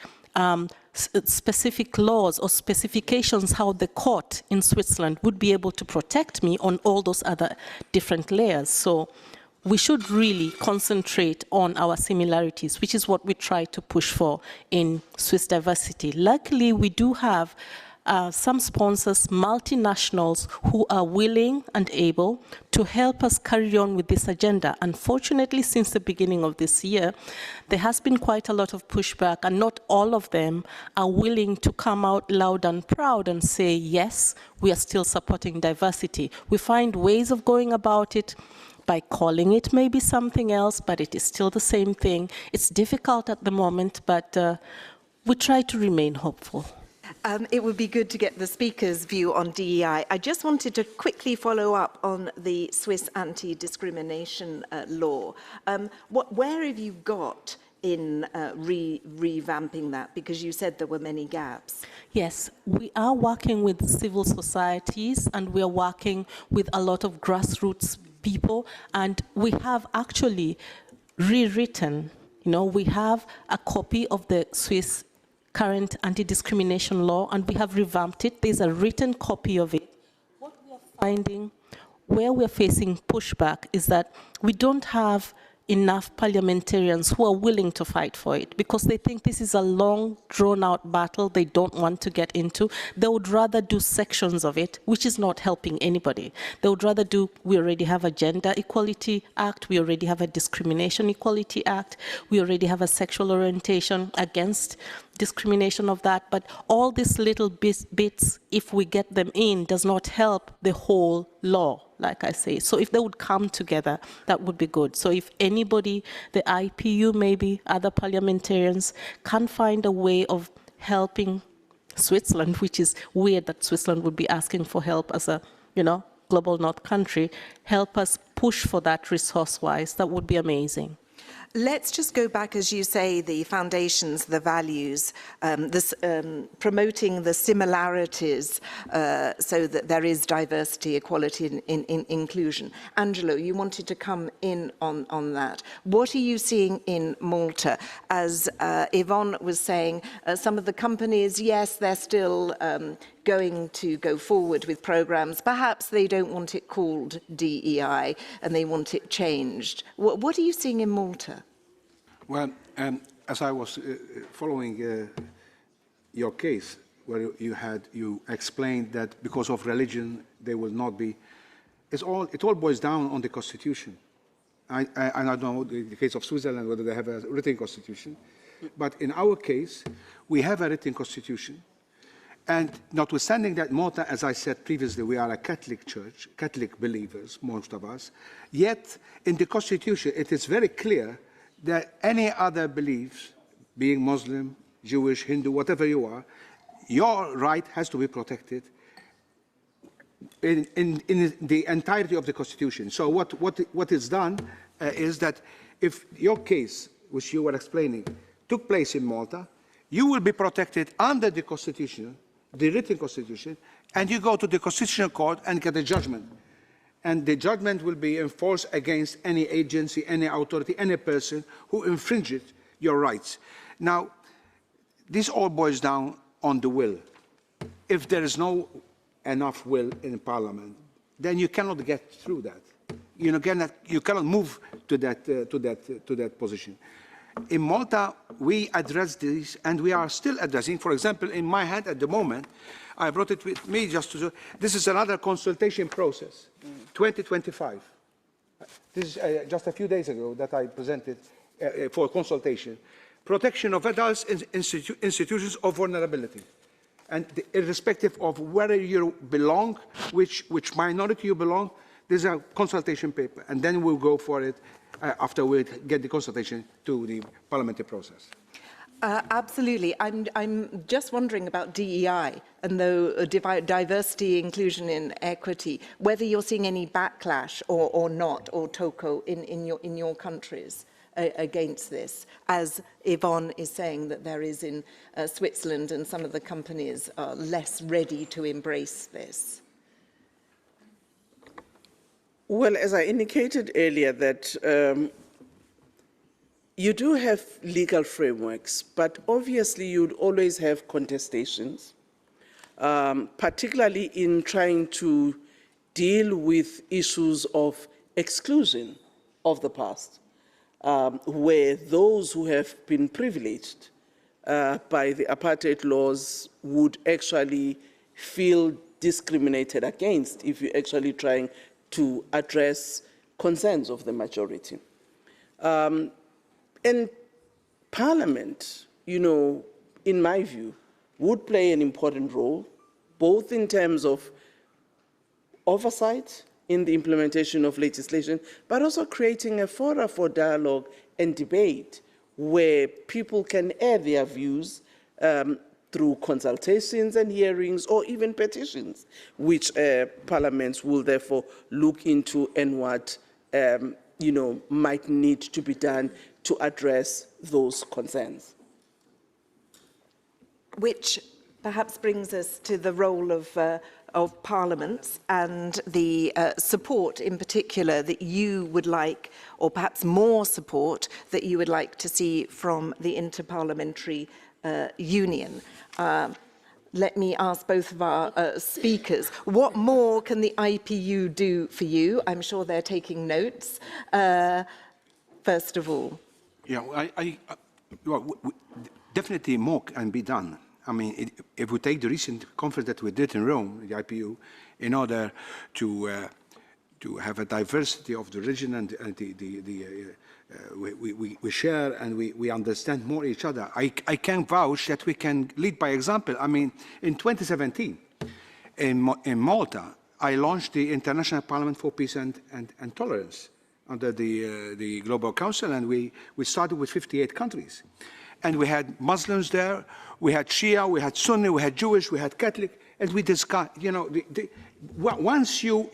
laws or specifications how the court in Switzerland would be able to protect me on all those other different layers. So we should really concentrate on our similarities, which is what we try to push for in Swiss diversity. Luckily, we do have some sponsors, multinationals, who are willing and able to help us carry on with this agenda. Unfortunately, since the beginning of this year, there has been quite a lot of pushback, and not all of them are willing to come out loud and proud and say, yes, we are still supporting diversity. We find ways of going about it by calling it maybe something else, but it is still the same thing. It's difficult at the moment, but we try to remain hopeful. It would be good to get the speaker's view on DEI. I just wanted to quickly follow up on the Swiss anti-discrimination law. Where have you got in revamping that? Because you said there were many gaps. Yes, we are working with civil societies and we are working with a lot of grassroots people, and we have actually rewritten, we have a copy of the Swiss current anti-discrimination law and we have revamped it. There's a written copy of it. What we are finding, where we're facing pushback, is that we don't have enough parliamentarians who are willing to fight for it because they think this is a long, drawn-out battle they don't want to get into. They would rather do sections of it, which is not helping anybody. They would rather do, we already have a Gender Equality Act, we already have a Discrimination Equality Act, we already have a sexual orientation against discrimination of that, but all these little bits, if we get them in, does not help the whole law, like I say. So if they would come together, that would be good. So if anybody, the IPU maybe, other parliamentarians, can find a way of helping Switzerland, which is weird that Switzerland would be asking for help as a, global north country, help us push for that resource-wise, that would be amazing. Let's just go back, as you say, the foundations, the values, promoting the similarities so that there is diversity, equality, and inclusion. Angelo, you wanted to come in on that. What are you seeing in Malta? As Yvonne was saying, some of the companies, yes, they're still going to go forward with programs. Perhaps they don't want it called DEI and they want it changed. What are you seeing in Malta? Well, as I was following your case, where you explained that because of religion they will not be, it all boils down on the constitution. I don't know the case of Switzerland whether they have a written constitution, but in our case we have a written constitution. And notwithstanding that Malta, as I said previously, we are a Catholic church, Catholic believers, most of us, yet in the Constitution it is very clear that any other beliefs, being Muslim, Jewish, Hindu, whatever you are, your right has to be protected in the entirety of the Constitution. So what is done is that if your case, which you were explaining, took place in Malta, you will be protected under the Constitution, the written Constitution, and you go to the Constitutional Court and get a judgment. And the judgment will be enforced against any agency, any authority, any person who infringes your rights. Now, this all boils down on the will. If there is no enough will in Parliament, then you cannot get through that. You cannot move to that position. In Malta, we address this, and we are still addressing. For example, in my hand at the moment, I brought it with me just to show. This is another consultation process, 2025. This is just a few days ago that I presented for consultation. Protection of adults in institutions of vulnerability. And irrespective of where you belong, which minority you belong, there's a consultation paper, and then we'll go for it after we get the consultation to the parliamentary process. Absolutely. I'm just wondering about DEI and the diversity, inclusion, and equity. Whether you're seeing any backlash or not, or TOCO in your countries against this, as Yvonne is saying that there is in Switzerland, and some of the companies are less ready to embrace this. Well, as I indicated earlier, that you do have legal frameworks, but obviously you'd always have contestations, particularly in trying to deal with issues of exclusion of the past, where those who have been privileged by the apartheid laws would actually feel discriminated against if you're actually trying to address concerns of the majority. And Parliament, in my view, would play an important role, both in terms of oversight in the implementation of legislation, but also creating a forum for dialogue and debate where people can air their views through consultations and hearings or even petitions, which parliaments will therefore look into and what might need to be done to address those concerns. Which perhaps brings us to the role of parliaments and the support in particular that you would like, or perhaps more support that you would like to see from the Interparliamentary Union. Let me ask both of our speakers, what more can the IPU do for you? I'm sure they're taking notes. first of all. Yeah, definitely more can be done. I mean, if we take the recent conference that we did in Rome, the IPU, in order to have a diversity of the region and we share and we understand more each other. I can vouch that we can lead by example. I mean, in 2017, in Malta, I launched the International Parliament for Peace and Tolerance under the Global Council, and we started with 58 countries. And we had Muslims there, we had Shia, we had Sunni, we had Jewish, we had Catholic, and we discussed, you know, once you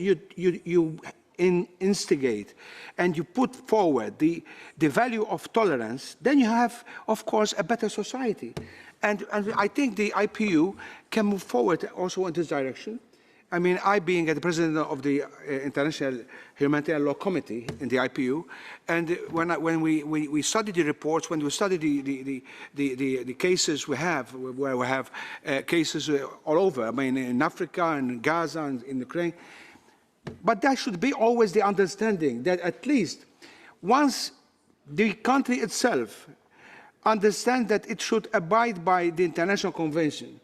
instigate and you put forward the value of tolerance, then you have, of course, a better society. And I think the IPU can move forward also in this direction. I mean, I being the president of the International Humanitarian Law Committee in the IPU, and when we studied the reports, when we studied the cases we have, where we have cases all over, I mean, in Africa and Gaza and in Ukraine, but that should be always the understanding that at least once the country itself understands that it should abide by the international convention,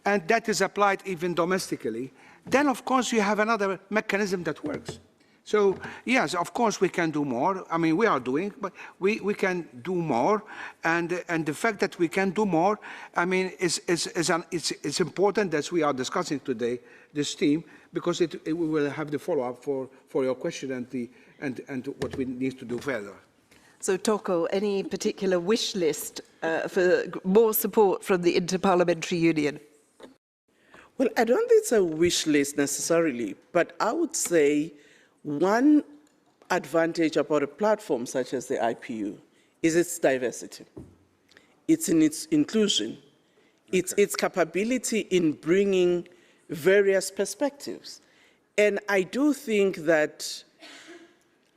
and that is applied even domestically, then of course you have another mechanism that works. So yes, of course we can do more. I mean, we are doing, but we can do more, and the fact that we can do more, I mean, it's important that we are discussing today this theme, because we will have the follow-up for your question and what we need to do further. So, Toko, any particular wish list for more support from the Interparliamentary Union? Well, I don't think it's a wish list necessarily, but I would say one advantage about a platform such as the IPU is its diversity. It's in its inclusion. It's its capability in bringing various perspectives. And I do think that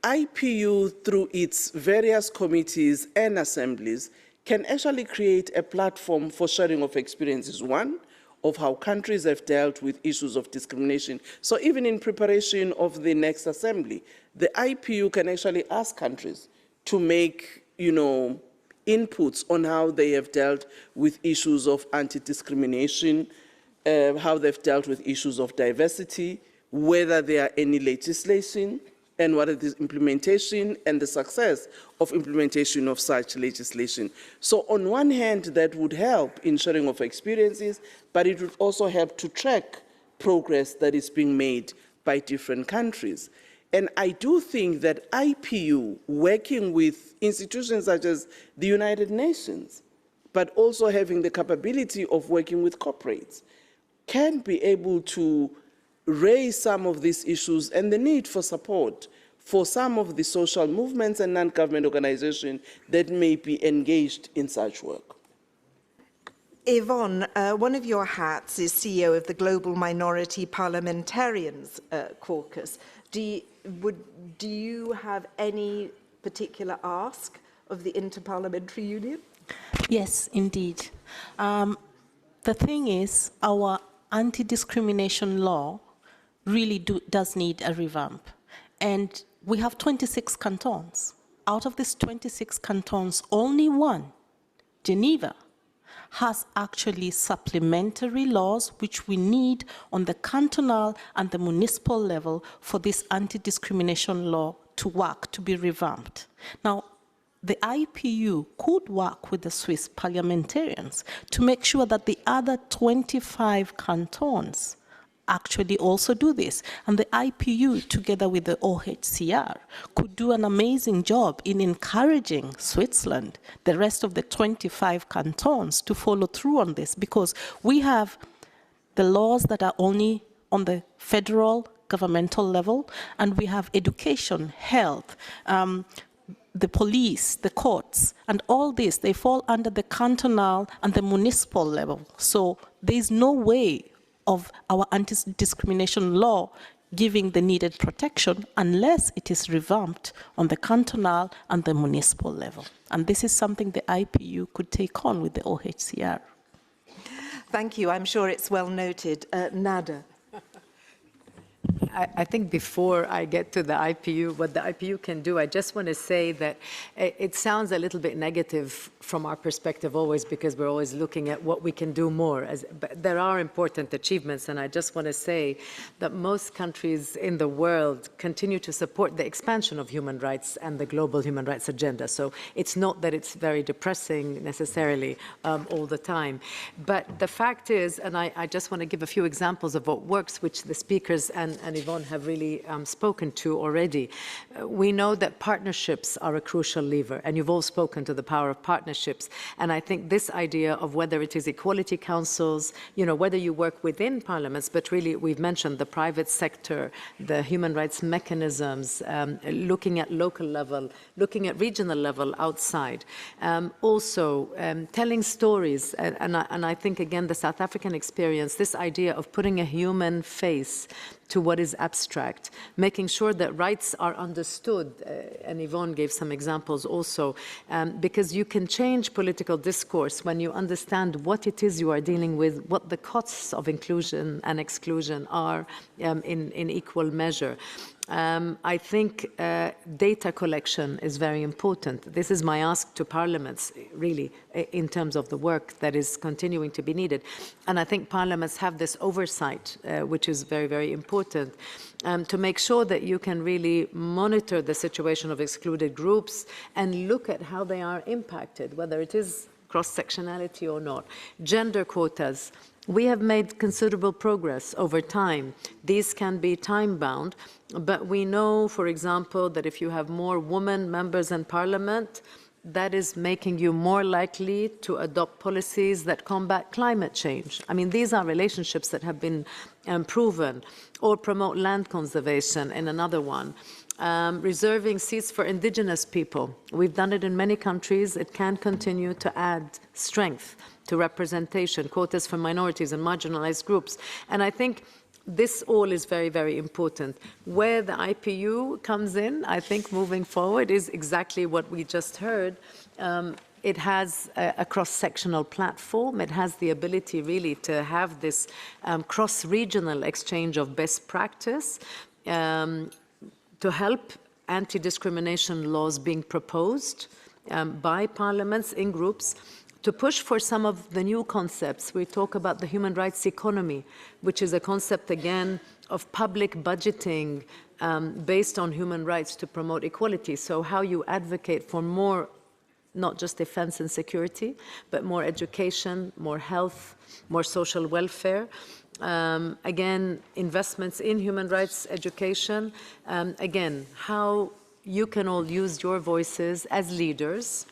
IPU, through its various committees and assemblies, can actually create a platform for sharing of experiences. One, of how countries have dealt with issues of discrimination. So even in preparation of the next assembly, the IPU can actually ask countries to make, you know, inputs on how they have dealt with issues of anti-discrimination, how they've dealt with issues of diversity, whether there are any legislation, and what is the implementation and the success of implementation of such legislation. So on one hand, that would help in sharing of experiences, but it would also help to track progress that is being made by different countries. And I do think that IPU, working with institutions such as the United Nations, but also having the capability of working with corporates, can be able to raise some of these issues and the need for support for some of the social movements and non-government organizations that may be engaged in such work. Yvonne, one of your hats is CEO of the Global Minority Parliamentarians Caucus. Do you have any particular ask of the Interparliamentary Union? Yes, indeed. The thing is, our anti-discrimination law really does need a revamp. And we have 26 cantons. Out of these 26 cantons, only one, Geneva, has actually supplementary laws which we need on the cantonal and the municipal level for this anti-discrimination law to work, to be revamped. Now, the IPU could work with the Swiss parliamentarians to make sure that the other 25 cantons actually also do this. And the IPU, together with the OHCR, could do an amazing job in encouraging Switzerland, the rest of the 25 cantons, to follow through on this, because we have the laws that are only on the federal governmental level, and we have education, health, the police, the courts, and all this, they fall under the cantonal and the municipal level. So there's no way of our anti-discrimination law giving the needed protection unless it is revamped on the cantonal and the municipal level. And this is something the IPU could take on with the OHCR. Thank you. I'm sure it's well noted. Nada. I think before I get to the IPU, what the IPU can do, I just want to say that it sounds a little bit negative from our perspective always, because we're always looking at what we can do more. But there are important achievements, and I just want to say that most countries in the world continue to support the expansion of human rights and the global human rights agenda. So it's not that it's very depressing necessarily all the time. But the fact is, and I just want to give a few examples of what works, which the speakers and Yvonne have really spoken to already. We know that partnerships are a crucial lever, and you've all spoken to the power of partnerships. And I think this idea of whether it is equality councils, whether you work within parliaments, but really we've mentioned the private sector, the human rights mechanisms, looking at local level, looking at regional level outside. Also, telling stories, and I think, again, the South African experience, this idea of putting a human face to what is abstract, making sure that rights are understood, and Yvonne gave some examples also, because you can change political discourse when you understand what it is you are dealing with, what the costs of inclusion and exclusion are in equal measure. I think data collection is very important. This is my ask to parliaments, really, in terms of the work that is continuing to be needed. And I think parliaments have this oversight, which is very, very important, to make sure that you can really monitor the situation of excluded groups and look at how they are impacted, whether it is cross-sectionality or not. Gender quotas. We have made considerable progress over time. These can be time-bound, but we know, for example, that if you have more women members in parliament, that is making you more likely to adopt policies that combat climate change. I mean, these are relationships that have been proven, or promote land conservation in another one. Reserving seats for indigenous people. We've done it in many countries. It can continue to add strength to representation, quotas for minorities and marginalized groups. And I think this all is very, very important. Where the IPU comes in, I think, moving forward, is exactly what we just heard. It has a cross-sectional platform. It has the ability, really, to have this cross-regional exchange of best practice, to help anti-discrimination laws being proposed by parliaments in groups, to push for some of the new concepts. We talk about the human rights economy, which is a concept, again, of public budgeting based on human rights to promote equality. So how you advocate for more, not just defense and security, but more education, more health, more social welfare. Again, investments in human rights education. Again, how you can all use your voices as leaders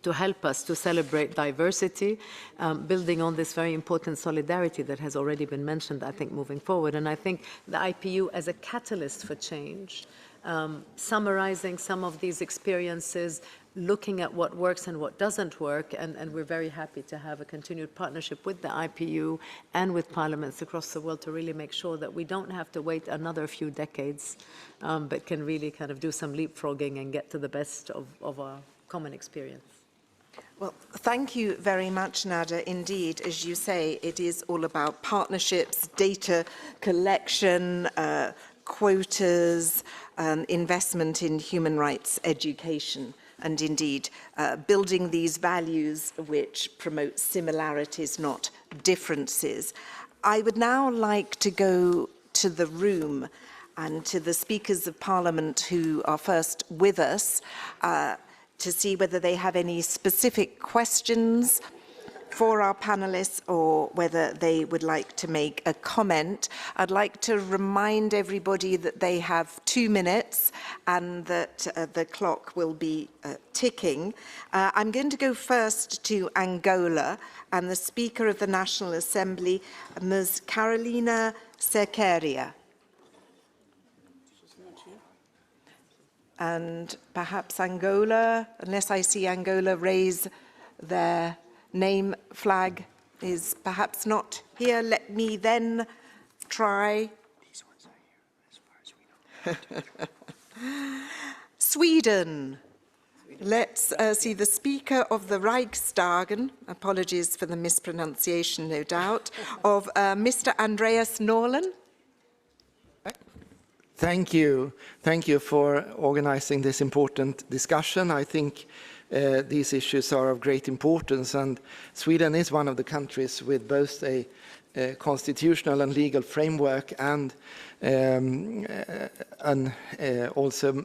to help us to celebrate diversity, building on this very important solidarity that has already been mentioned, I think, moving forward. And I think the IPU as a catalyst for change, summarizing some of these experiences, looking at what works and what doesn't work, and we're very happy to have a continued partnership with the IPU and with parliaments across the world to really make sure that we don't have to wait another few decades, but can really kind of do some leapfrogging and get to the best of our common experience. Well, thank you very much, Nada. Indeed, as you say, it is all about partnerships, data collection, quotas, investment in human rights education, and indeed building these values which promote similarities, not differences. I would now like to go to the room and to the speakers of Parliament who are first with us, to see whether they have any specific questions for our panelists or whether they would like to make a comment. I'd like to remind everybody that they have 2 minutes and that the clock will be ticking. I'm going to go first to Angola and the Speaker of the National Assembly, Ms. Carolina Sequeira. And perhaps Angola, unless I see Angola raise their name flag, is perhaps not here. Let me then try. These ones are here, as far as we know. Sweden. Let's see the Speaker of the Riksdagen, apologies for the mispronunciation, no doubt, of Mr. Andreas Norlén. Thank you. Thank you for organizing this important discussion. I think these issues are of great importance, and Sweden is one of the countries with both a constitutional and legal framework and also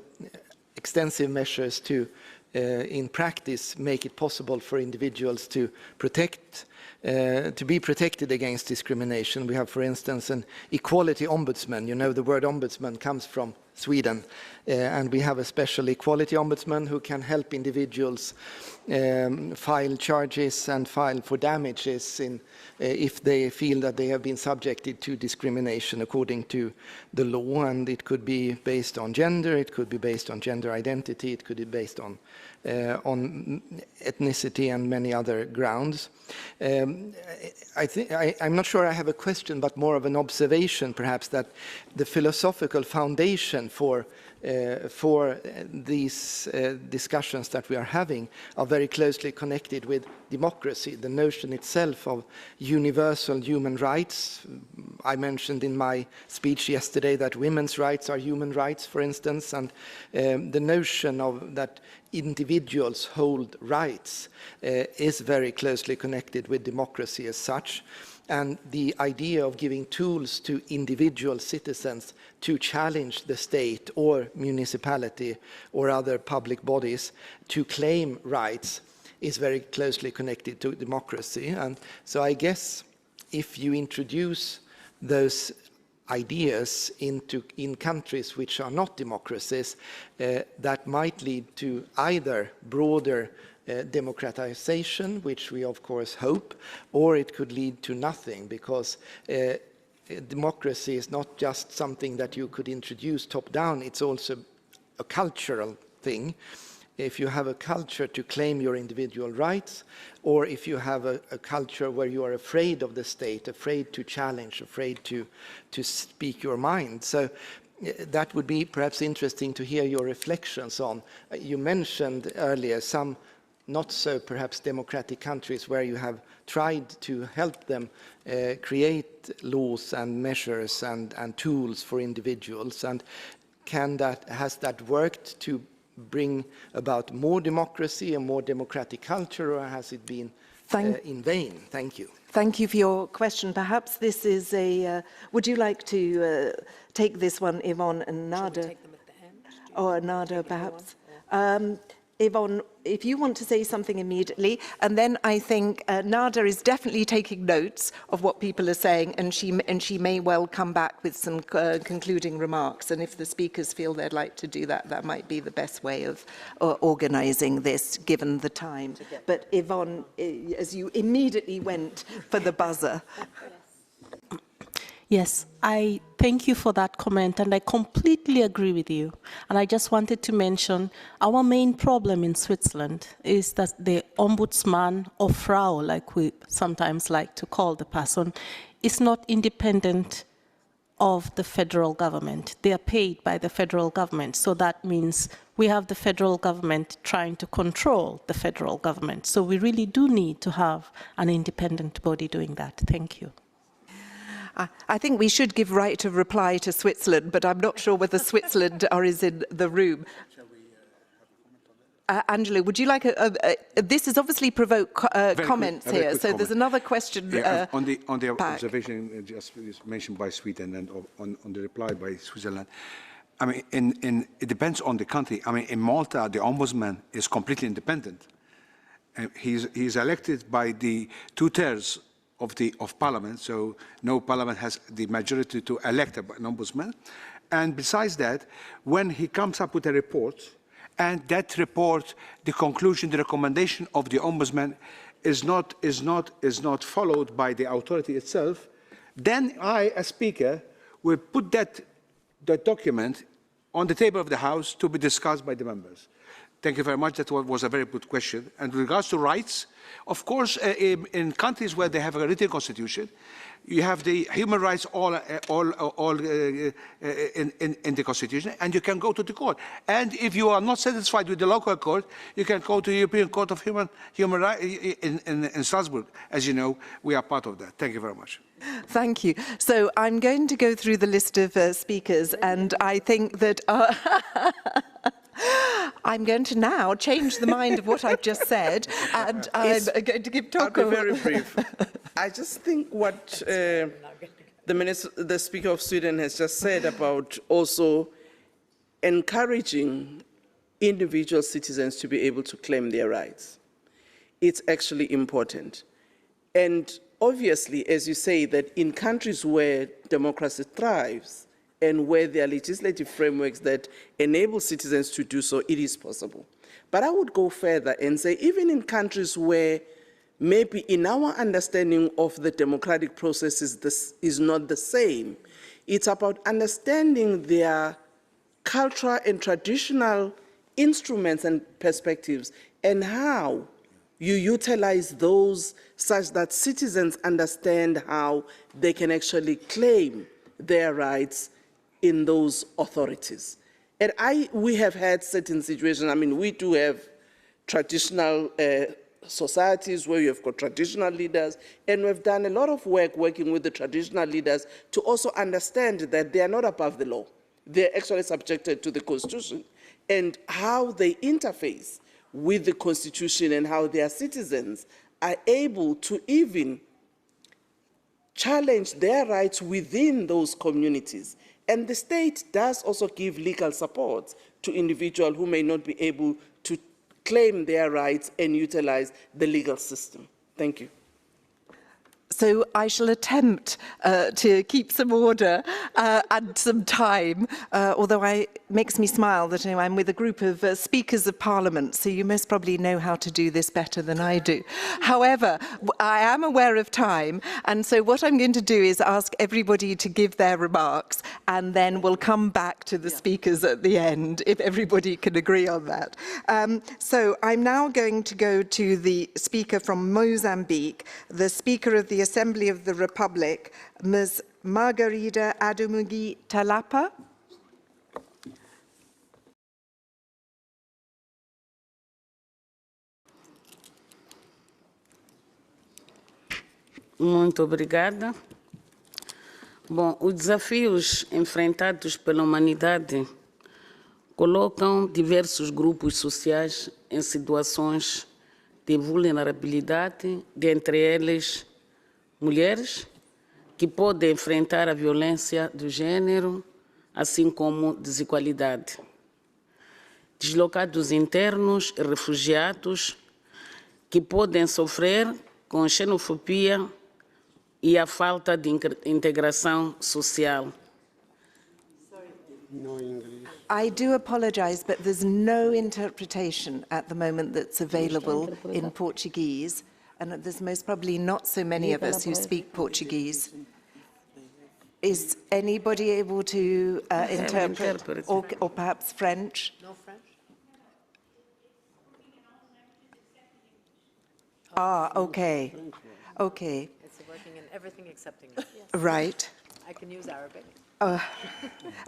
extensive measures to, in practice, make it possible for individuals to be protected against discrimination. We have, for instance, an equality ombudsman. You know, the word ombudsman comes from Sweden, and we have a special equality ombudsman who can help individuals file charges and file for damages if they feel that they have been subjected to discrimination according to the law. And it could be based on gender, it could be based on gender identity, it could be based on ethnicity and many other grounds. I'm not sure I have a question, but more of an observation, perhaps, that the philosophical foundation for these discussions that we are having are very closely connected with democracy, the notion itself of universal human rights. I mentioned in my speech yesterday that women's rights are human rights, for instance, and the notion of that individuals hold rights is very closely connected with democracy as such. And the idea of giving tools to individual citizens to challenge the state or municipality or other public bodies to claim rights is very closely connected to democracy. And so I guess if you introduce those ideas in countries which are not democracies, that might lead to either broader democratization, which we of course hope, or it could lead to nothing, because democracy is not just something that you could introduce top down, it's also a cultural thing. If you have a culture to claim your individual rights, or if you have a culture where you are afraid of the state, afraid to challenge, afraid to speak your mind. So that would be perhaps interesting to hear your reflections on. You mentioned earlier some not so perhaps democratic countries where you have tried to help them create laws and measures and tools for individuals. And has that worked to bring about more democracy, a more democratic culture, or has it been in vain? Thank you. Thank you for your question. Perhaps this is a... would you like to take this one, Yvonne and Nada? Shall we take them at the end? Or Nada, perhaps. Yvonne, if you want to say something immediately, and then I think Nada is definitely taking notes of what people are saying, and she may well come back with some concluding remarks. And if the speakers feel they'd like to do that, that might be the best way of organising this, given the time. But Yvonne, as you immediately went for the buzzer. Yes, I thank you for that comment, and I completely agree with you. And I just wanted to mention our main problem in Switzerland is that the ombudsman, or Frau, like we sometimes like to call the person, is not independent of the federal government. They are paid by the federal government. So that means we have the federal government trying to control the federal government. So we really do need to have an independent body doing that. Thank you. I think we should give right of reply to Switzerland, but I'm not sure whether Switzerland is in the room. Angelo, would you like this has obviously provoked comments here, so there's another question. Yeah, on the observation just mentioned by Sweden and on the reply by Switzerland. I mean, it depends on the country. I mean, in Malta, the ombudsman is completely independent. He's elected by the 2/3 of parliament, so no parliament has the majority to elect an ombudsman. And besides that, when he comes up with a report, and that report, the conclusion, the recommendation of the ombudsman is not followed by the authority itself, then I, as speaker, will put that document on the table of the House to be discussed by the members. Thank you very much. That was a very good question. And with regards to rights, of course, in countries where they have a written constitution, you have the human rights all in the constitution, and you can go to the court. And if you are not satisfied with the local court, you can go to the European Court of Human Rights in Strasbourg. As you know, we are part of that. Thank you very much. Thank you. So I'm going to go through the list of speakers, and I think that I'm going to now change the mind of what I've just said, and I'm going to give I'll be Toko. very brief. I just think what the Speaker of Sweden has just said about also encouraging individual citizens to be able to claim their rights, it's actually important. And obviously, as you say, that in countries where democracy thrives and where there are legislative frameworks that enable citizens to do so, it is possible. But I would go further and say, even in countries where maybe in our understanding of the democratic processes this is not the same, it's about understanding their cultural and traditional instruments and perspectives and how you utilize those such that citizens understand how they can actually claim their rights in those authorities. And we have had certain situations. I mean, we do have traditional societies where you have got traditional leaders, and we've done a lot of work working with the traditional leaders to also understand that they are not above the law. They're actually subjected to the Constitution, and how they interface with the Constitution and how their citizens are able to even challenge their rights within those communities. And the state does also give legal support to individuals who may not be able to claim their rights and utilize the legal system. Thank you. So I shall attempt to keep some order and some time, although it makes me smile that I'm with a group of speakers of parliament, so you most probably know how to do this better than I do. However, I am aware of time, and so what I'm going to do is ask everybody to give their remarks, and then we'll come back to the speakers at the end, if everybody can agree on that. So I'm now going to go to the speaker from Mozambique, the Speaker of the Assembly of the Republic, Ms. Margarida Adumugi Talapa. Muito obrigada. Bom, os desafios enfrentados pela humanidade colocam diversos grupos sociais em situações de vulnerabilidade, dentre eles mulheres, que podem enfrentar a violência do gênero, assim como desigualdade. Deslocados internos e refugiados, que podem sofrer com xenofobia e a falta de integração social. I do apologise, but there's no interpretation at the moment that's available in Portuguese, and there's most probably not so many of us who speak Portuguese. Is anybody able to interpret, or perhaps French? No French? Ah, okay. Okay. It's working in everything except English. Right. I can use Arabic. All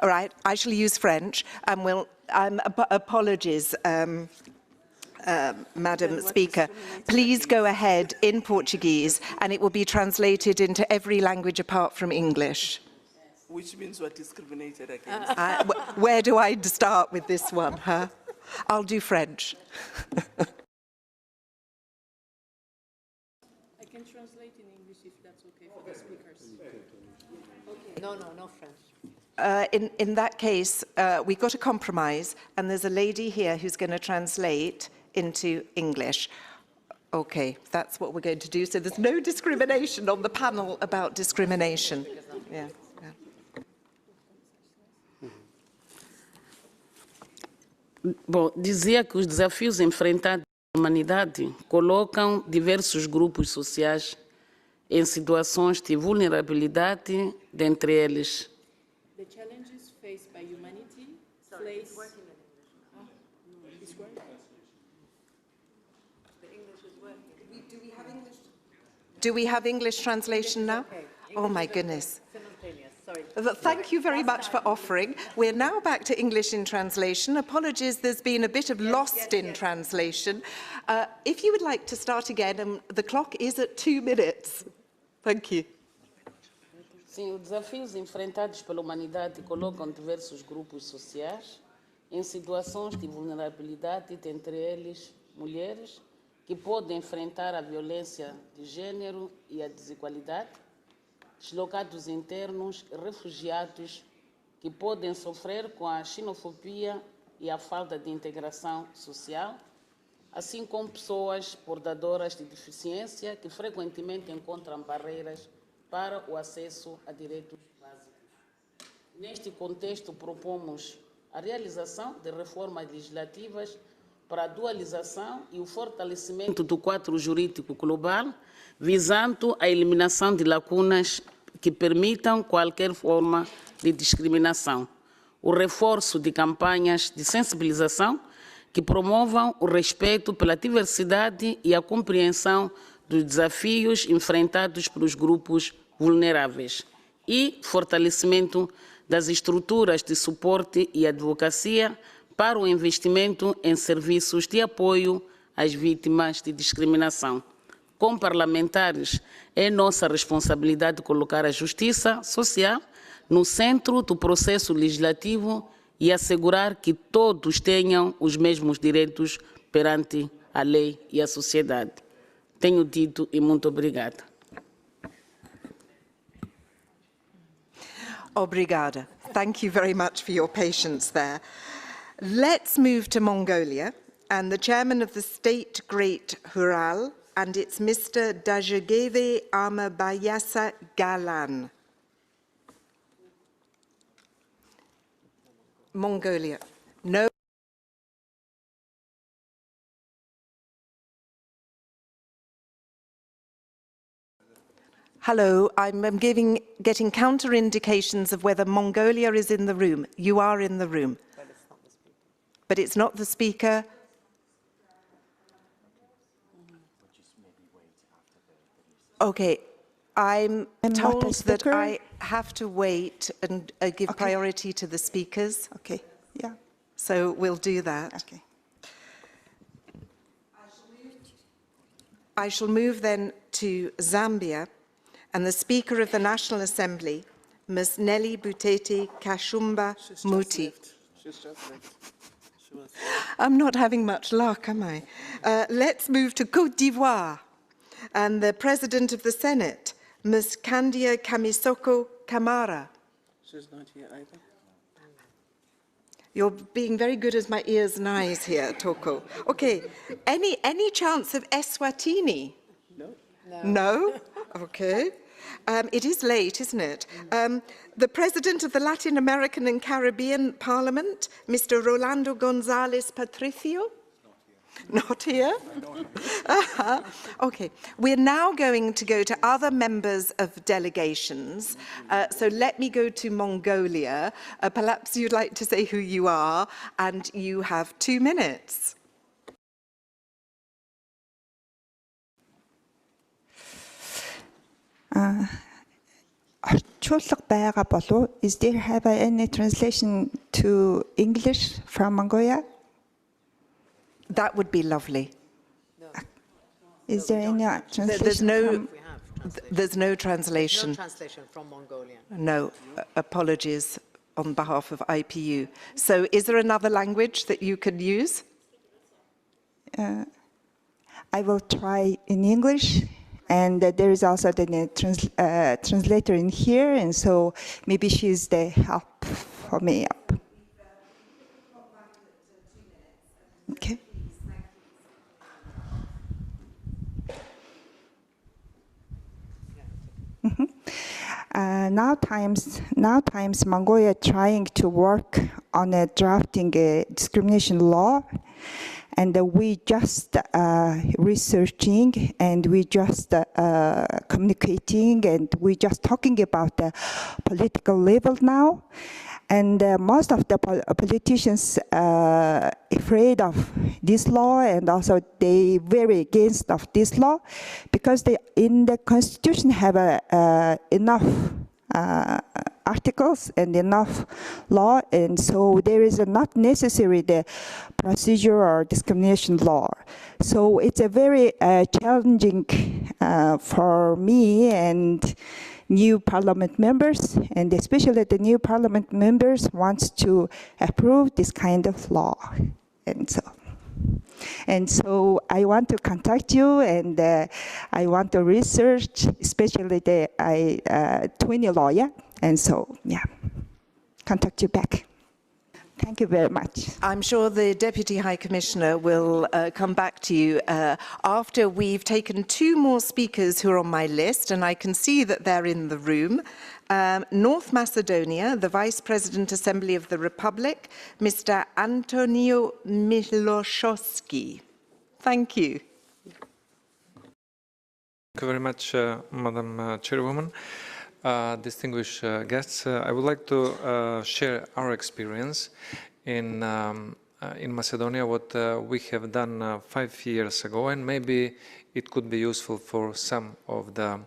right, I shall use French, and apologies, Madam Speaker. Please go ahead in Portuguese, and it will be translated into every language apart from English. Which means we're discriminated against. Where do I start with this one, huh? I'll do French. I can translate in English if that's okay for the speakers. No French. In that case, we've got a compromise, and there's a lady here who's going to translate into English. Okay, that's what we're going to do. So there's no discrimination on the panel about discrimination. Yeah. Bom, dizia que os desafios enfrentados pela humanidade colocam diversos grupos sociais em situações de vulnerabilidade, dentre eles. The challenges faced by humanity place Do we have English translation now? Oh my goodness. Thank you very much for offering. We're now back to English in translation. Apologies, there's been a bit of lost in translation. If you would like to start again, the clock is at 2 minutes. Thank you. Sim, os desafios enfrentados pela humanidade colocam diversos grupos sociais em situações de vulnerabilidade, entre eles mulheres, que podem enfrentar a violência de gênero e a desigualdade, deslocados internos, refugiados, que podem sofrer com a xenofobia e a falta de integração social, assim como pessoas portadoras de deficiência que frequentemente encontram barreiras para o acesso a direitos básicos. Neste contexto, propomos a realização de reformas legislativas para a dualização e o fortalecimento do quadro jurídico global, visando a eliminação de lacunas que permitam qualquer forma de discriminação, o reforço de campanhas de sensibilização que promovam o respeito pela diversidade e a compreensão dos desafios enfrentados pelos grupos vulneráveis e fortalecimento das estruturas de suporte e advocacia para o investimento em serviços de apoio às vítimas de discriminação. Como parlamentares, é nossa responsabilidade colocar a justiça social no centro do processo legislativo e assegurar que todos tenham os mesmos direitos perante a lei e a sociedade. Tenho dito e muito obrigada. Obrigada. Thank you very much for your patience there. Let's move to Mongolia and the chairman of the State Great Hural, and it's Mr. Dajageve Amabayasa Galan. Mongolia. No. Hello, I'm getting counter indications of whether Mongolia is in the room. You are in the room. But it's not the speaker. Okay, I'm told that I have to wait and give priority to the speakers. Okay, yeah. So we'll do that. Okay. I shall move then to Zambia, and the Speaker of the National Assembly, Ms. Nelly Butete Kashumba Muti. I'm not having much luck, am I? Let's move to Côte d'Ivoire, and the President of the Senate, Ms. Kandia Kamisoko Kamara. She's not here either. You're being very good as my ears and eyes here, Toko. Okay, any chance of Eswatini? No. No? Okay. It is late, isn't it? The President of the Latin American and Caribbean Parliament, Mr. Rolando González Patricio? Not here? Okay. We're now going to go to other members of delegations. So let me go to Mongolia. Perhaps you'd like to say who you are, and you have 2 minutes. Орчуулга байгаа болов? Is there have any translation to English from Mongolia? That would be lovely. Is there any translation? There's no translation. No translation from Mongolian. No, apologies on behalf of IPU. So is there another language that you can use? I will try in English, and there is also the translator in here, and so maybe she's the help for me up. Okay. Now times Mongolia trying to work on drafting a discrimination law, and we just researching, and we just communicating, and we just talking about the political level now. And most of the politicians afraid of this law, and also they very against of this law, because they in the constitution have enough articles and enough law, and so there is not necessary the procedure or discrimination law. So it's a very challenging for me and new parliament members, and especially the new parliament members wants to approve this kind of law. And so I want to contact you, and I want to research, especially the twin lawyer, and so yeah, contact you back. Thank you very much. I'm sure the Deputy High Commissioner will come back to you after we've taken two more speakers who are on my list, and I can see that they're in the room. North Macedonia, the Vice President Assembly of the Republic, Mr. Antonio Miloszowski. Thank you. Thank you very much, Madam Chairwoman. Distinguished guests, I would like to share our experience in Macedonia, what we have done 5 years ago, and maybe it could be useful for some of the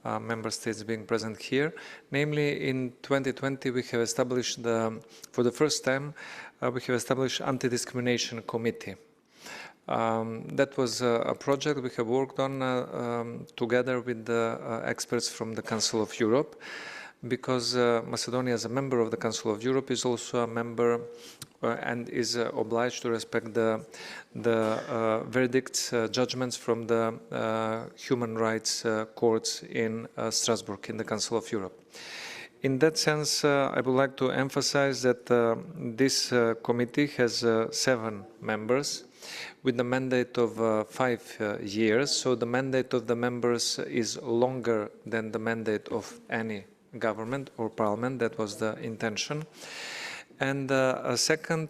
member states being present here. Namely, in 2020, we have established, for the first time, we have established Anti-Discrimination Committee. That was a project we have worked on together with the experts from the Council of Europe, because Macedonia, as a member of the Council of Europe, is also a member and is obliged to respect the verdicts, judgments from the human rights courts in Strasbourg, in the Council of Europe. In that sense, I would like to emphasize that this committee has 7 members, with the mandate of 5 years. So the mandate of the members is longer than the mandate of any government or parliament. That was the intention. And second,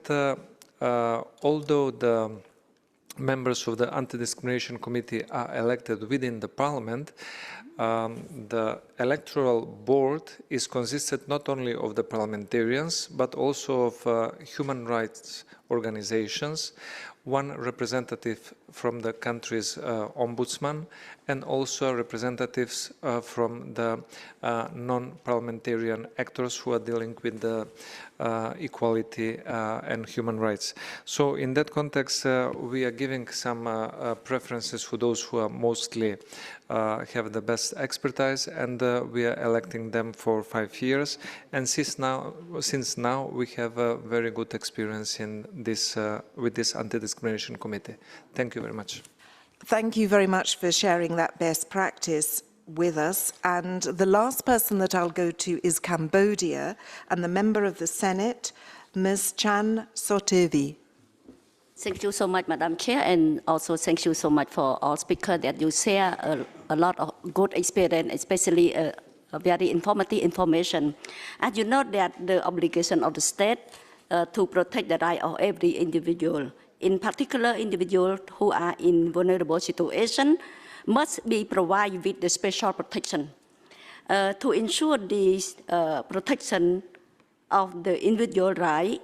although the members of the Anti-Discrimination Committee are elected within the parliament, the electoral board is consisted not only of the parliamentarians, but also of human rights organizations, 1 representative from the country's ombudsman, and also representatives from the non-parliamentarian actors who are dealing with the equality and human rights. So in that context, we are giving some preferences for those who are mostly have the best expertise, and we are electing them for 5 years. And since now we have a very good experience in this with this Anti-Discrimination Committee. Thank you very much. Thank you very much for sharing that best practice with us. And the last person that I'll go to is Cambodia, and the member of the Senate, Ms. Chan Sotevi. Thank you so much, Madam Chair, and also thank you so much for all speakers that you share a lot of good experience, especially a very informative information. As you know, that the obligation of the state to protect the right of every individual, in particular individuals who are in vulnerable situation, must be provided with the special protection. To ensure this protection of the individual right,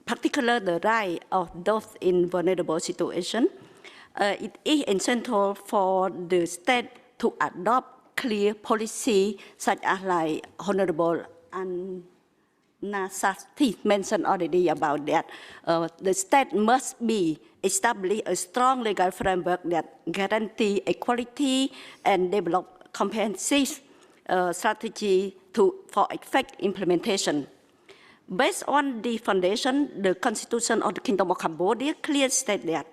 particularly the right of those in vulnerable situation, it is essential for the state to adopt clear policy, such as like Honorable Nasati mentioned already about that. The state must establish a strong legal framework that guarantees equality and develop comprehensive strategy for effective implementation. Based on the foundation, the Constitution of the Kingdom of Cambodia clearly states that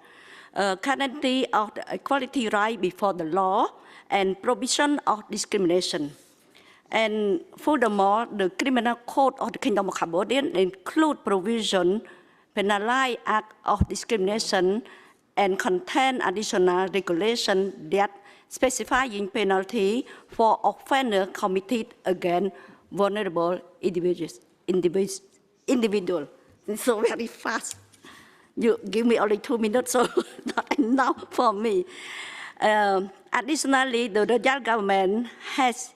guarantee of the equality right before the law and prohibition of discrimination. And furthermore, the Criminal Code of the Kingdom of Cambodia includes provision penalize act of discrimination and contain additional regulation that specifying penalty for offender committed against vulnerable individuals. So very fast. You give me only 2 minutes, so not enough for me. Additionally, the Rajah government has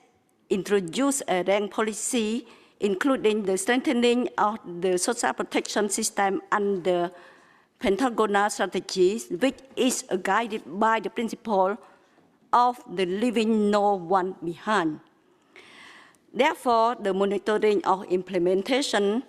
introduced a rank policy including the strengthening of the social protection system under Pentagonal strategies, which is guided by the principle of the leaving no one behind. Therefore, the monitoring of implementation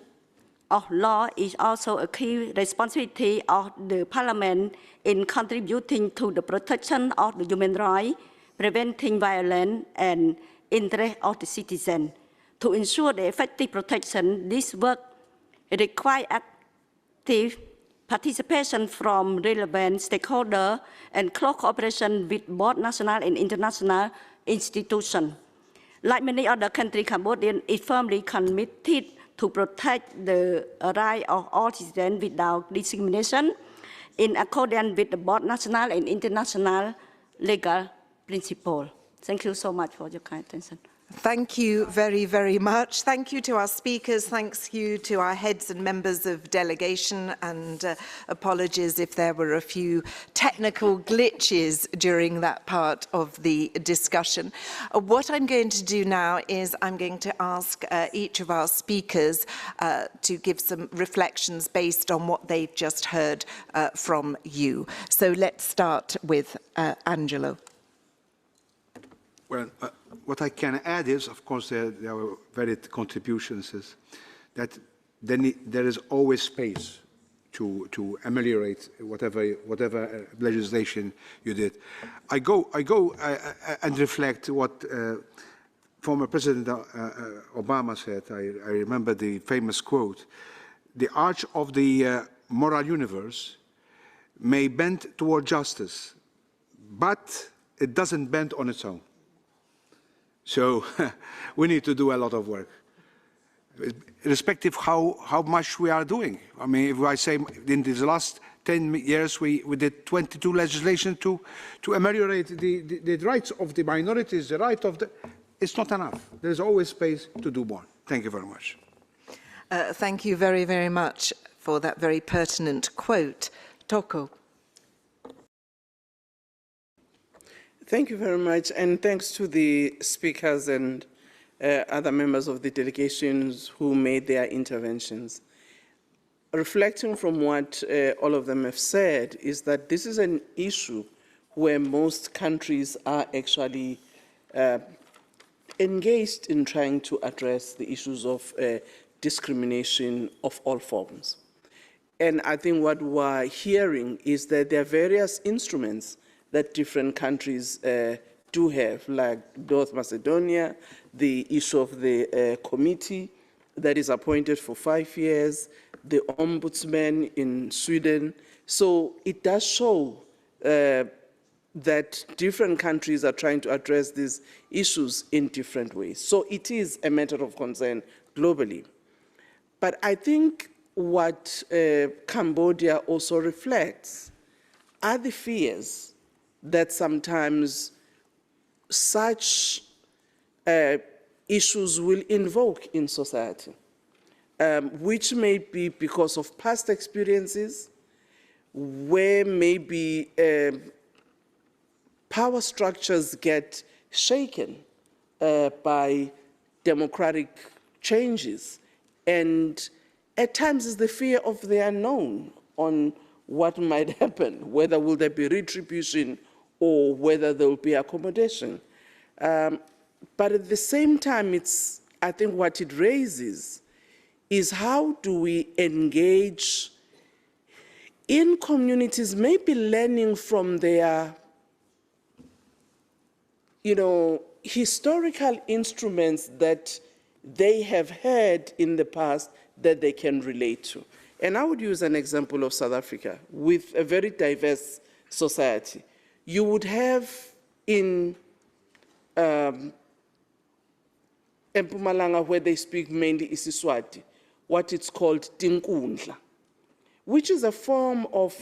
of law is also a key responsibility of the Parliament in contributing to the protection of the human rights, preventing violence and interest of the citizen. To ensure the effective protection, this work requires active participation from relevant stakeholders and close cooperation with both national and international institutions. Like many other countries, Cambodia is firmly committed to protect the rights of all citizens without discrimination in accordance with both national and international legal principles. Thank you so much for your kind attention. Thank you very, very much. Thank you to our speakers. Thanks you to our heads and members of delegation, and apologies if there were a few technical glitches during that part of the discussion. What I'm going to do now is I'm going to ask each of our speakers to give some reflections based on what they've just heard from you. So let's start with Angelo. Well, what I can add is, of course, there are varied contributions, is that there is always space to ameliorate whatever legislation you did. I go and reflect what former President Obama said. I remember the famous quote: "The arch of the moral universe may bend toward justice, but it doesn't bend on its own." So we need to do a lot of work, irrespective how much we are doing. I mean, if I say in these last 10 years we did 22 legislation to ameliorate the rights of the minorities, the right of the, it's not enough. There's always space to do more. Thank you very much. Thank you very, very much for that very pertinent quote. Toko. Thank you very much, and thanks to the speakers and other members of the delegations who made their interventions. Reflecting from what all of them have said is that this is an issue where most countries are actually engaged in trying to address the issues of discrimination of all forms. And I think what we're hearing is that there are various instruments that different countries do have, like North Macedonia, the issue of the committee that is appointed for 5 years, the ombudsman in Sweden. So it does show that different countries are trying to address these issues in different ways. So it is a matter of concern globally. But I think what Cambodia also reflects are the fears that sometimes such issues will invoke in society, which may be because of past experiences, where maybe power structures get shaken by democratic changes. And at times it's the fear of the unknown on what might happen, whether will there be retribution or whether there will be accommodation. But at the same time, I think what it raises is how do we engage in communities, maybe learning from their, historical instruments that they have had in the past that they can relate to. And I would use an example of South Africa with a very diverse society. You would have in Mpumalanga, where they speak mainly isiSwati, what it's called Tinkundla, which is a form of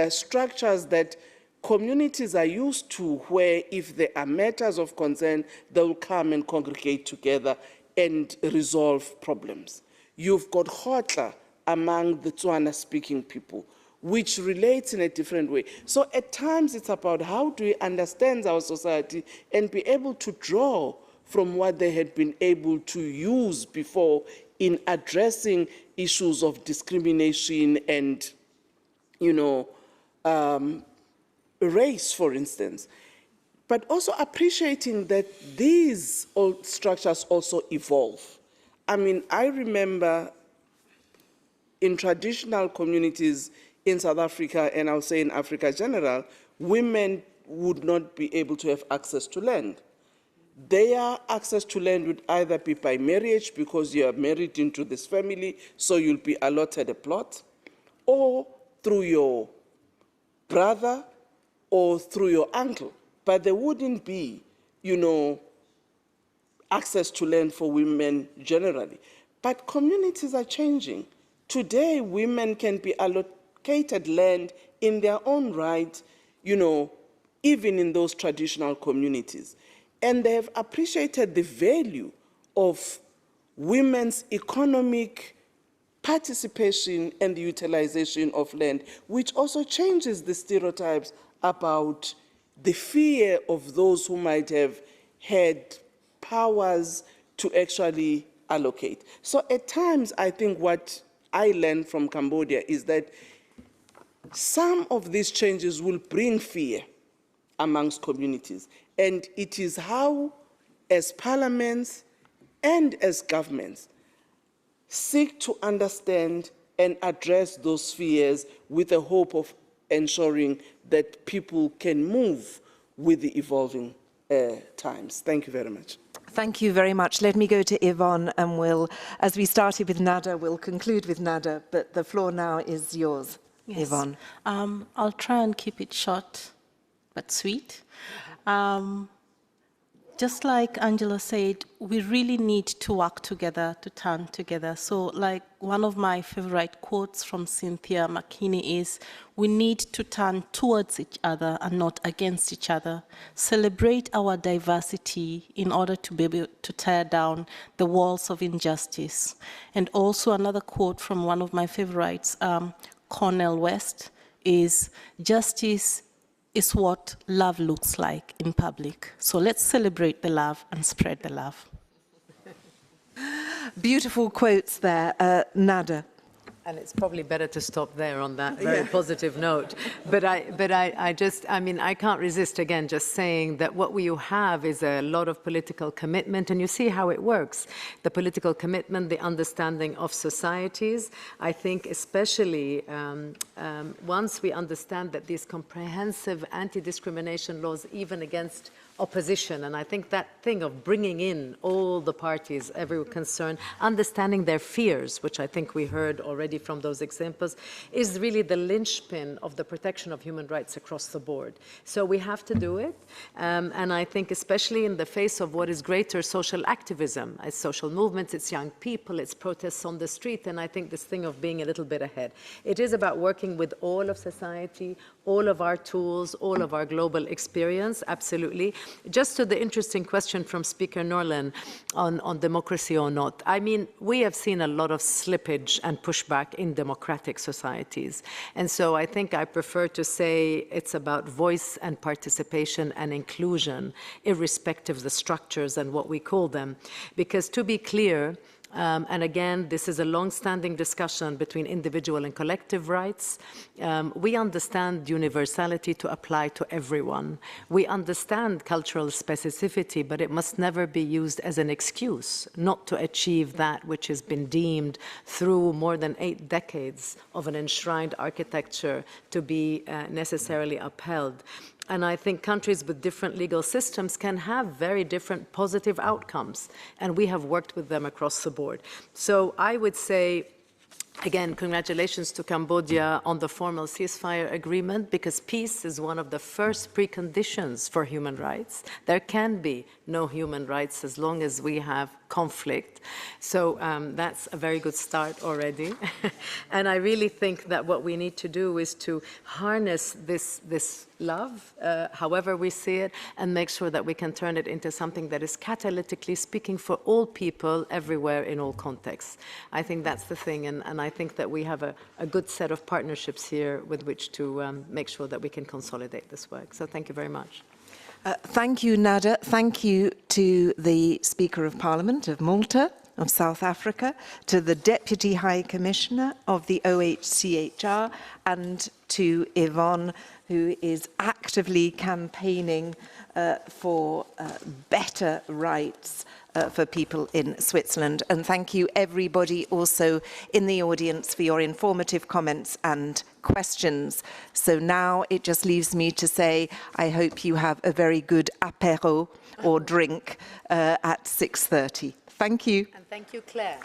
structures that communities are used to, where if there are matters of concern, they will come and congregate together and resolve problems. You've got Khotla among the Tswana-speaking people, which relates in a different way. So at times it's about how do we understand our society and be able to draw from what they had been able to use before in addressing issues of discrimination and, race, for instance. But also appreciating that these old structures also evolve. I mean, I remember in traditional communities in South Africa, and I'll say in Africa in general, women would not be able to have access to land. Their access to land would either be by marriage, because you are married into this family, so you'll be allotted a plot, or through your brother or through your uncle. But there wouldn't be, access to land for women generally. But communities are changing. Today, women can be allocated land in their own right, even in those traditional communities. And they have appreciated the value of women's economic participation and the utilization of land, which also changes the stereotypes about the fear of those who might have had powers to actually allocate. So at times, I think what I learned from Cambodia is that some of these changes will bring fear amongst communities. And it is how, as parliaments and as governments, seek to understand and address those fears with the hope of ensuring that people can move with the evolving times. Thank you very much. Thank you very much. Let me go to Yvonne, and we'll, as we started with Nada, we'll conclude with Nada, but the floor now is yours, Yvonne. I'll try and keep it short but sweet. Just like Angela said, we really need to work together, to turn together. So like one of my favorite quotes from Cynthia McKinney is, we need to turn towards each other and not against each other. Celebrate our diversity in order to be able to tear down the walls of injustice. And also another quote from one of my favorites, Cornel West, is, justice is what love looks like in public. So let's celebrate the love and spread the love. Beautiful quotes there, Nada. And it's probably better to stop there on that very positive note. But I can't resist again just saying that what you have is a lot of political commitment, and you see how it works. The political commitment, the understanding of societies. I think especially once we understand that these comprehensive anti-discrimination laws, even against opposition, and I think that thing of bringing in all the parties, everyone concerned, understanding their fears, which I think we heard already from those examples, is really the linchpin of the protection of human rights across the board. So we have to do it, and I think especially in the face of what is greater social activism, it's social movements, it's young people, it's protests on the street, and I think this thing of being a little bit ahead. It is about working with all of society, all of our tools, all of our global experience, absolutely. Just to the interesting question from Speaker Norlin on democracy or not, I mean, we have seen a lot of slippage and pushback in democratic societies. And so I think I prefer to say it's about voice and participation and inclusion, irrespective of the structures and what we call them. Because to be clear, and again, this is a long-standing discussion between individual and collective rights. We understand universality to apply to everyone. We understand cultural specificity, but it must never be used as an excuse not to achieve that which has been deemed through more than 8 decades of an enshrined architecture to be necessarily upheld. And I think countries with different legal systems can have very different positive outcomes, and we have worked with them across the board. So I would say, again, congratulations to Cambodia on the formal ceasefire agreement, because peace is one of the first preconditions for human rights. There can be no human rights as long as we have conflict. So that's a very good start already. And I really think that what we need to do is to harness this love, however we see it, and make sure that we can turn it into something that is catalytically speaking for all people everywhere in all contexts. I think that's the thing, and I think that we have a good set of partnerships here with which to make sure that we can consolidate this work. So thank you very much. Thank you, Nada. Thank you to the Speaker of Parliament of Malta, of South Africa, to the Deputy High Commissioner of the OHCHR, and to Yvonne, who is actively campaigning for better rights for people in Switzerland. And thank you everybody also in the audience for your informative comments and questions. So now it just leaves me to say, I hope you have a very good apéro or drink at 6:30. Thank you. And thank you, Claire.